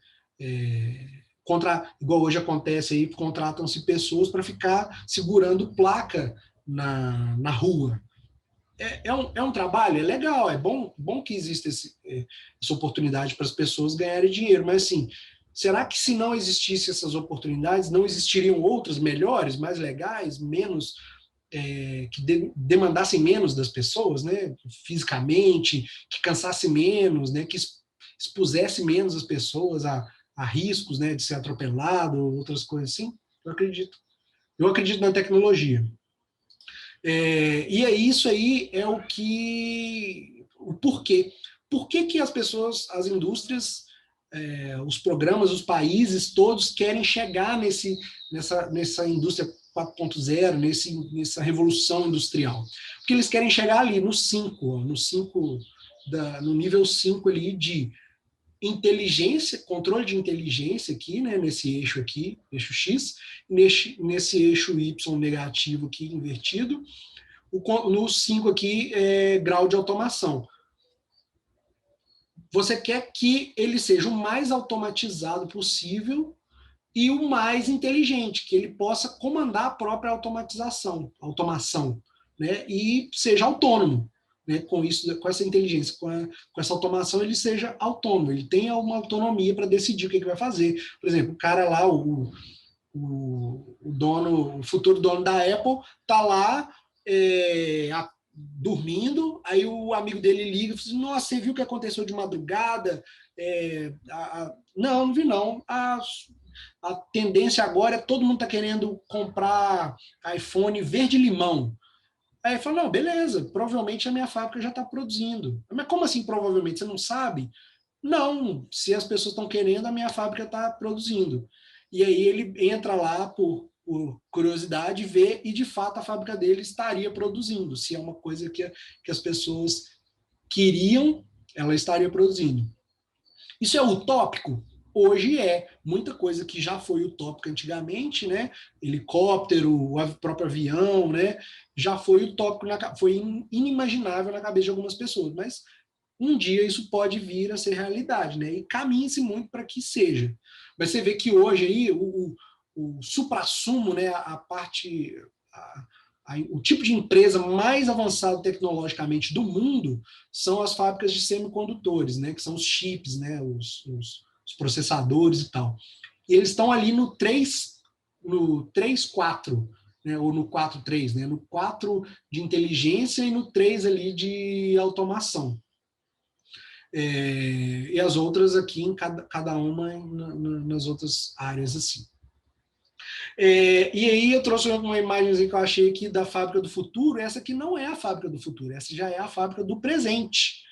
Igual hoje acontece aí, contratam-se pessoas para ficar segurando placa na rua. é um trabalho, é legal, é bom que exista essa oportunidade para as pessoas ganharem dinheiro, mas assim, será que se não existissem essas oportunidades, não existiriam outras melhores, mais legais, menos que demandassem menos das pessoas, né, fisicamente, que cansasse menos, né, que expusesse menos as pessoas a riscos, né, de ser atropelado, outras coisas assim? Eu acredito na tecnologia. E é isso aí é o porquê. Por que que as pessoas, as indústrias, os programas, os países todos querem chegar nessa indústria 4.0, nessa revolução industrial? Porque eles querem chegar ali no 5, no nível 5 ali de inteligência, controle de inteligência aqui, né, nesse eixo aqui, eixo X, nesse eixo Y negativo aqui invertido, no 5 aqui é grau de automação. Você quer que ele seja o mais automatizado possível e o mais inteligente, que ele possa comandar a própria automação, né? E seja autônomo, né? Com isso, com essa inteligência, com essa automação, ele seja autônomo, ele tenha uma autonomia para decidir o que vai fazer. Por exemplo, o cara lá, o futuro dono da Apple, tá lá dormindo, aí o amigo dele liga e fala assim, nossa, você viu o que aconteceu de madrugada? Não vi não. A tendência agora é todo mundo tá querendo comprar iPhone verde-limão. Aí ele falou, não, beleza, provavelmente a minha fábrica já está produzindo. Mas como assim provavelmente? Você não sabe? Não, se as pessoas estão querendo, a minha fábrica está produzindo. E aí ele entra lá por curiosidade, vê, e de fato a fábrica dele estaria produzindo. Se é uma coisa que as pessoas queriam, ela estaria produzindo. Isso é utópico? Hoje é. Muita coisa que já foi utópica antigamente, né? Helicóptero, o próprio avião, né? Já foi utópico, foi inimaginável na cabeça de algumas pessoas. Mas um dia isso pode vir a ser realidade, né? E caminha-se muito para que seja. Mas você vê que hoje aí o suprassumo, né? A parte, o tipo de empresa mais avançado tecnologicamente do mundo são as fábricas de semicondutores, né? Que são os chips, né? Os processadores e tal. E eles estão ali no 3 4, né? Ou no 4 3, né? No 4 de inteligência e no 3 ali de automação. E as outras aqui em cada uma nas outras áreas assim. E aí eu trouxe uma imagem que eu achei aqui da fábrica do futuro. Essa aqui não é a fábrica do futuro, essa já é a fábrica do presente.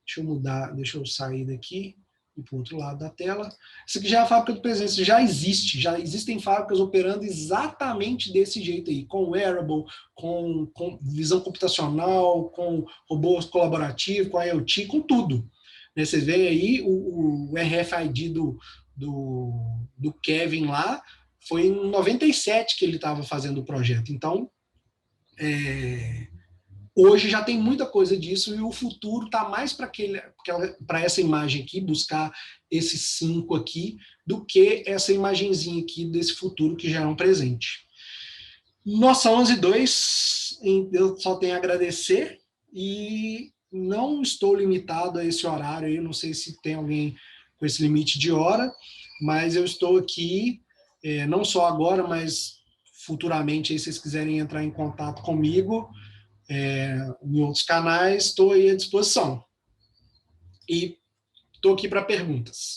Deixa eu mudar, deixa eu sair daqui e para o outro lado da tela. Essa aqui já é a fábrica do presente, já existem fábricas operando exatamente desse jeito aí, com wearable, com visão computacional, com robôs colaborativos, com IoT, com tudo. Você vê aí o RFID do Kevin lá, foi em 97 que ele estava fazendo o projeto. Então, hoje já tem muita coisa disso e o futuro está mais para essa imagem aqui, buscar esses 5 aqui, do que essa imagenzinha aqui desse futuro que já é um presente. Nossa, 11h02, eu só tenho a agradecer e não estou limitado a esse horário, eu não sei se tem alguém com esse limite de hora, mas eu estou aqui, não só agora, mas futuramente, aí, se vocês quiserem entrar em contato comigo, em outros canais, estou aí à disposição. E estou aqui para perguntas.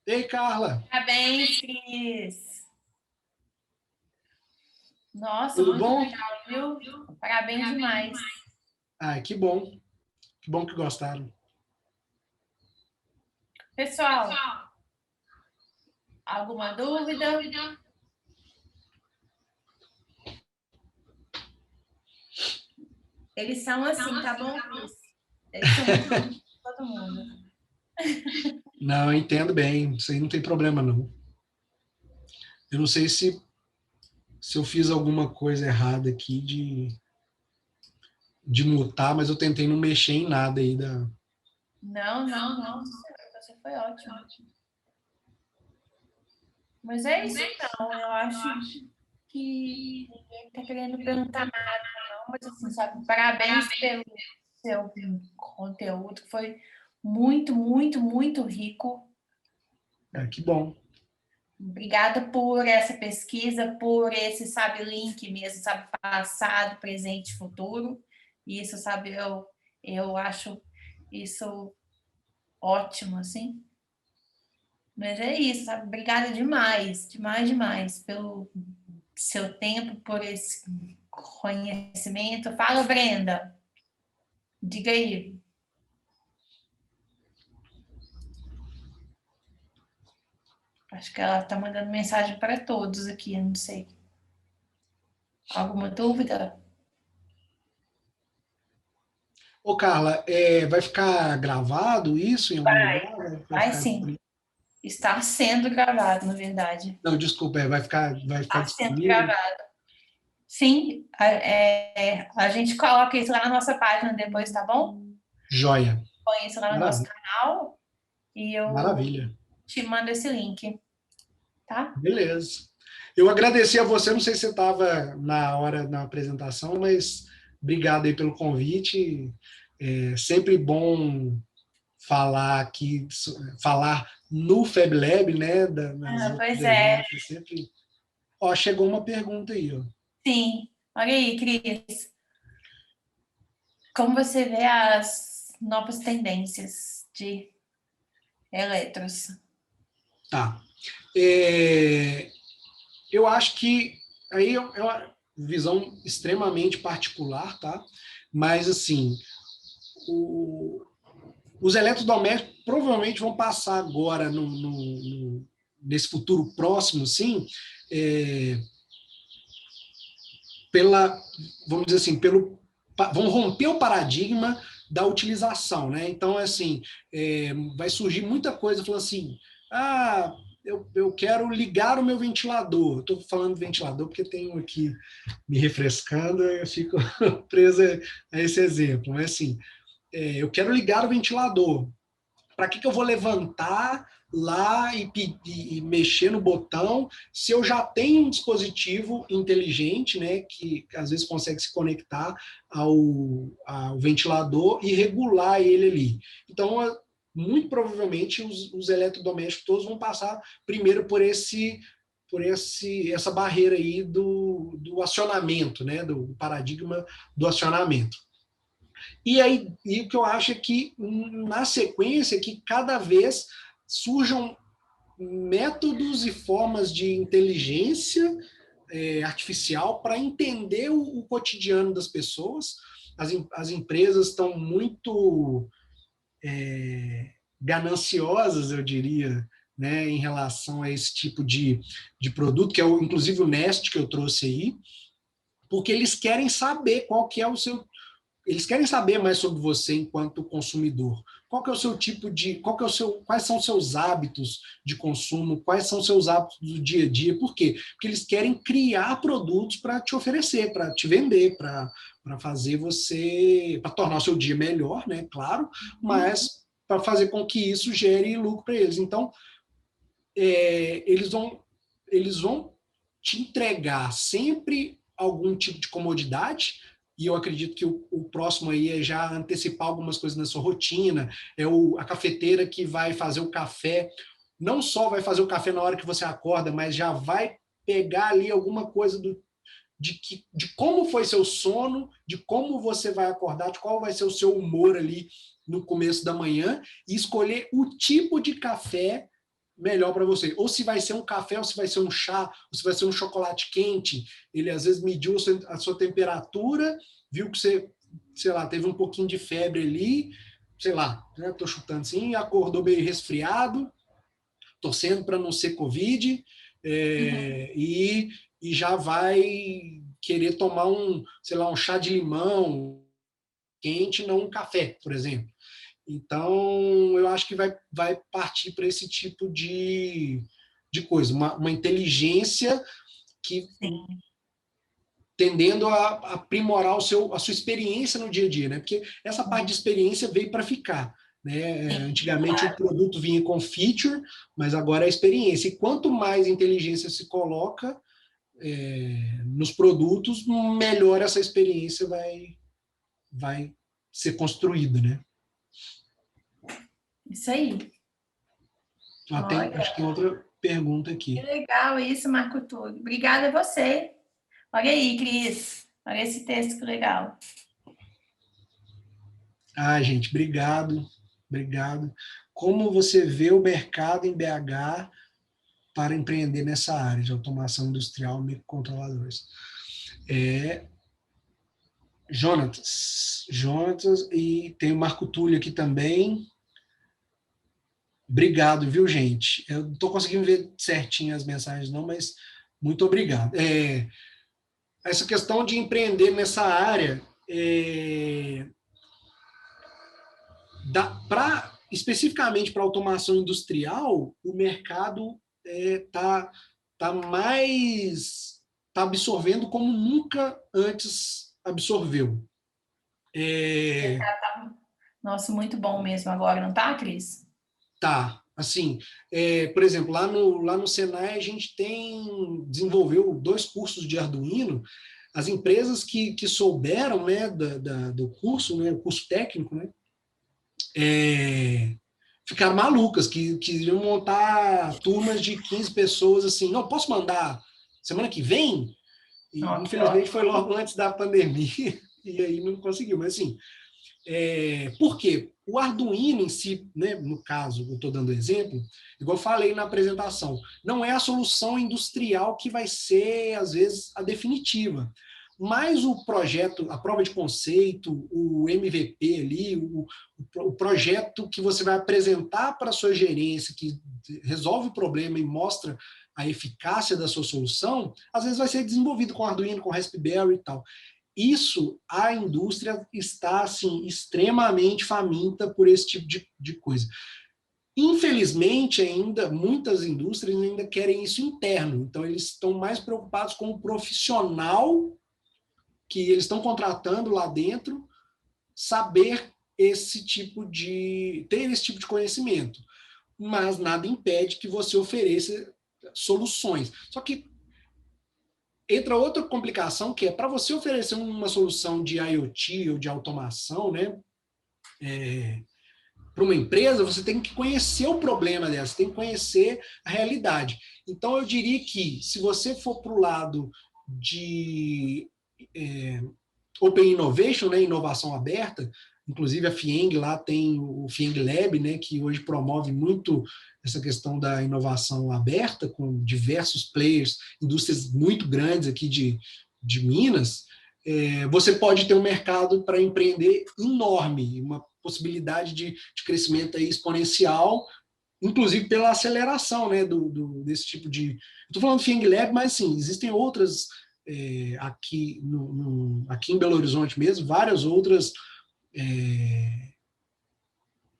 Ei, Carla! Parabéns, Cris! Nossa, tudo muito bom? legal, viu? Parabéns demais. Que bom. Que bom que gostaram. Pessoal, alguma dúvida? Eles são assim, tá bom, Cris? Eles são muito todo mundo. Não, eu entendo bem. Isso aí não tem problema, não. Eu não sei se eu fiz alguma coisa errada aqui de mutar, mas eu tentei não mexer em nada aí da... Não. Você foi ótimo. Mas é isso, então. Eu acho que ninguém está querendo perguntar nada, não. Mas, assim, sabe, parabéns pelo seu conteúdo, que foi muito, muito, muito rico. Que bom. Obrigada por essa pesquisa, por esse, sabe, link mesmo, sabe, passado, presente, futuro. Isso, sabe, eu acho isso ótimo, assim. Mas é isso, sabe? Obrigada demais, demais, demais pelo seu tempo, por esse conhecimento. Fala, Brenda. Diga aí. Acho que ela está mandando mensagem para todos aqui, eu não sei. Alguma dúvida? Ô, Carla, vai ficar gravado isso em algum lugar? Vai Vai ficar... sim. Está sendo gravado, na verdade. Não, desculpa, vai ficar Está sendo disponível? gravado. Sim, a gente coloca isso lá na nossa página depois, tá bom? Joia. Põe isso lá no nosso Maravilha. canal e eu Maravilha. te mando esse link, tá? Beleza. Eu agradeci a você, não sei se você estava na hora da apresentação, mas obrigado aí pelo convite. É sempre bom falar aqui, falar no FabLab, né, nas Ah, outros pois é. eventos, sempre... Ó, chegou uma pergunta aí, ó. Sim. Olha aí, Cris. Como você vê as novas tendências de eletros? Tá. Eu acho que aí é uma visão extremamente particular, tá? Mas, assim, os eletrodomésticos provavelmente vão passar agora, nesse futuro próximo, sim, é, vamos dizer assim, vão romper o paradigma da utilização, né? Então, assim, vai surgir muita coisa falando assim, eu quero ligar o meu ventilador. Estou falando ventilador porque tenho aqui me refrescando, eu fico presa a esse exemplo. Mas, assim, eu quero ligar o ventilador. Para que eu vou levantar lá e mexer no botão se eu já tenho um dispositivo inteligente, né, que às vezes consegue se conectar ao ventilador e regular ele ali. Então, muito provavelmente os eletrodomésticos todos vão passar primeiro essa barreira aí do acionamento, né, do paradigma do acionamento. E o que eu acho é que, na sequência, que cada vez surjam métodos e formas de inteligência artificial para entender o cotidiano das pessoas. As empresas estão muito gananciosas, eu diria, né, em relação a esse tipo de produto, que é inclusive o Nest que eu trouxe aí, porque eles querem saber qual que é o seu... Eles querem saber mais sobre você enquanto consumidor. Qual que é o seu tipo de, quais são os seus hábitos de consumo, quais são os seus hábitos do dia a dia? Por quê? Porque eles querem criar produtos para te oferecer, para te vender, para fazer você, para tornar o seu dia melhor, né? Claro, mas para fazer com que isso gere lucro para eles. Então, eles vão te entregar sempre algum tipo de comodidade, e eu acredito que o próximo aí é já antecipar algumas coisas na sua rotina, a cafeteira que vai fazer o café, não só vai fazer o café na hora que você acorda, mas já vai pegar ali alguma coisa de como foi seu sono, de como você vai acordar, de qual vai ser o seu humor ali no começo da manhã, e escolher o tipo de café melhor para você. Ou se vai ser um café, ou se vai ser um chá, ou se vai ser um chocolate quente. Ele às vezes mediu a sua temperatura, viu que você, sei lá, teve um pouquinho de febre ali, sei lá, né, tô chutando assim, acordou meio resfriado, torcendo para não ser Covid, e já vai querer tomar sei lá, um chá de limão quente, não um café, por exemplo. Então, eu acho que vai partir para esse tipo de coisa, uma inteligência que Sim. tendendo a aprimorar a sua experiência no dia a dia, né? Porque essa parte de experiência veio para ficar. né? Sim, Antigamente o claro. produto vinha com feature, mas agora é a experiência. E quanto mais inteligência se coloca nos produtos, melhor essa experiência vai ser construída, né? Isso aí. Acho que Olha, tem outra pergunta que aqui. legal isso, Marco Túlio. Obrigada a você. Olha aí, Cris. Olha esse texto que legal. Gente, obrigado, obrigado. Como você vê o mercado em BH para empreender nessa área de automação industrial e microcontroladores? Jonatas, e tem o Marco Túlio aqui também. Obrigado, viu, gente? Eu não estou conseguindo ver certinho as mensagens, não, mas muito obrigado. Essa questão de empreender nessa área, especificamente para automação industrial, o mercado está absorvendo como nunca antes absorveu. Nossa, muito bom mesmo agora, não tá, Cris? Tá, assim, por exemplo, lá no Senai a gente desenvolveu 2 cursos de Arduino. As empresas que souberam, né, do curso, né, o curso técnico, né, ficaram malucas, que iriam montar turmas de 15 pessoas, assim, não, posso mandar semana que vem? E, Ó, que infelizmente, ótimo. foi logo antes da pandemia, e aí não conseguiu. Mas, assim, por quê? O Arduino em si, né, no caso, eu estou dando exemplo, igual eu falei na apresentação, não é a solução industrial que vai ser, às vezes, a definitiva. Mas o projeto, a prova de conceito, o MVP ali, o projeto que você vai apresentar para a sua gerência, que resolve o problema e mostra a eficácia da sua solução, às vezes vai ser desenvolvido com Arduino, com Raspberry e tal. Isso, a indústria está assim, extremamente faminta por esse tipo de coisa. Infelizmente, ainda, muitas indústrias ainda querem isso interno, então eles estão mais preocupados com o profissional que eles estão contratando lá dentro, saber ter esse tipo de conhecimento. Mas nada impede que você ofereça soluções. Só que entra outra complicação, que é para você oferecer uma solução de IoT ou de automação, né, para uma empresa, você tem que conhecer o problema dela, você tem que conhecer a realidade. Então, eu diria que, se você for para o lado de Open Innovation, né, inovação aberta, inclusive a FIENG lá tem o FIENG Lab, né, que hoje promove muito essa questão da inovação aberta, com diversos players, indústrias muito grandes aqui de Minas. Você pode ter um mercado para empreender enorme, uma possibilidade de crescimento aí exponencial, inclusive pela aceleração, né, desse tipo de... Estou falando do FIENG Lab, mas sim, existem outras aqui, aqui em Belo Horizonte mesmo, várias outras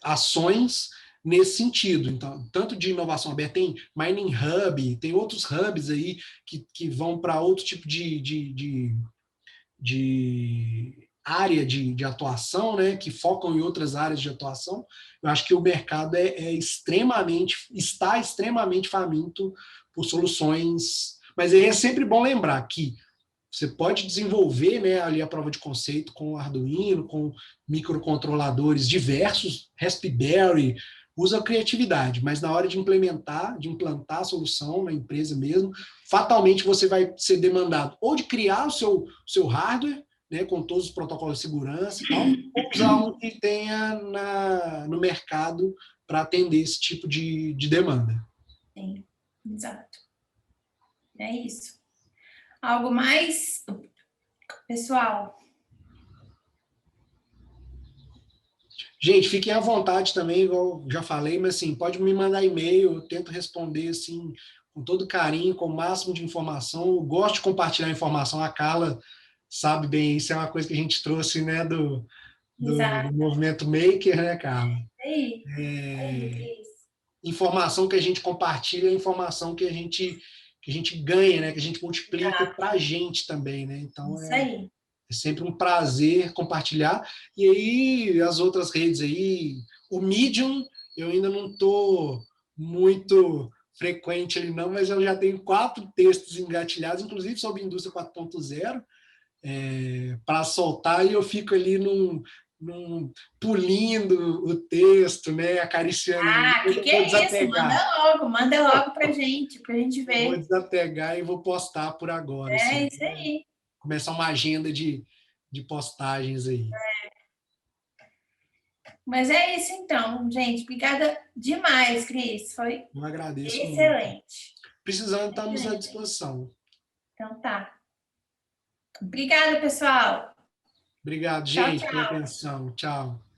ações nesse sentido. Então, tanto de inovação aberta, tem Mining Hub, tem outros hubs aí que vão para outro tipo de área de atuação, né, que focam em outras áreas de atuação. Eu acho que o mercado está extremamente faminto por soluções, mas é sempre bom lembrar que você pode desenvolver, né, ali a prova de conceito com Arduino, com microcontroladores diversos, Raspberry, usa a criatividade, mas na hora de implantar a solução na empresa mesmo, fatalmente você vai ser demandado ou de criar o seu hardware, né, com todos os protocolos de segurança e tal, ou usar um que tenha no mercado para atender esse tipo de demanda. Sim, exato. É isso. Algo mais, pessoal? Gente, fiquem à vontade também, igual já falei, mas assim, pode me mandar e-mail, eu tento responder assim, com todo carinho, com o máximo de informação. Eu gosto de compartilhar informação, a Carla sabe bem, isso é uma coisa que a gente trouxe, né, do Exato. movimento Maker, né, Carla? Aí, Cris. Informação que a gente compartilha é informação que a gente ganha, né, que a gente multiplica Exato. para a gente também, né? Então, Isso aí. É sempre um prazer compartilhar. E aí, as outras redes aí, o Medium, eu ainda não estou muito frequente ali não, mas eu já tenho 4 textos engatilhados, inclusive sobre indústria 4.0, para soltar, e eu fico ali pulindo o texto, né, acariciando. Ah, Eu que vou é isso? desapegar. Manda logo pra gente Eu vou ver. desapegar e vou postar por agora, É assim. isso aí. Começar uma agenda de postagens aí. Mas é isso então, gente. Obrigada demais, Cris. Foi Eu agradeço muito. excelente. Precisando, estamos à Excelente. disposição. Então tá. Obrigada, pessoal. Obrigado, Tchau, gente, pela tchau. atenção. Tchau.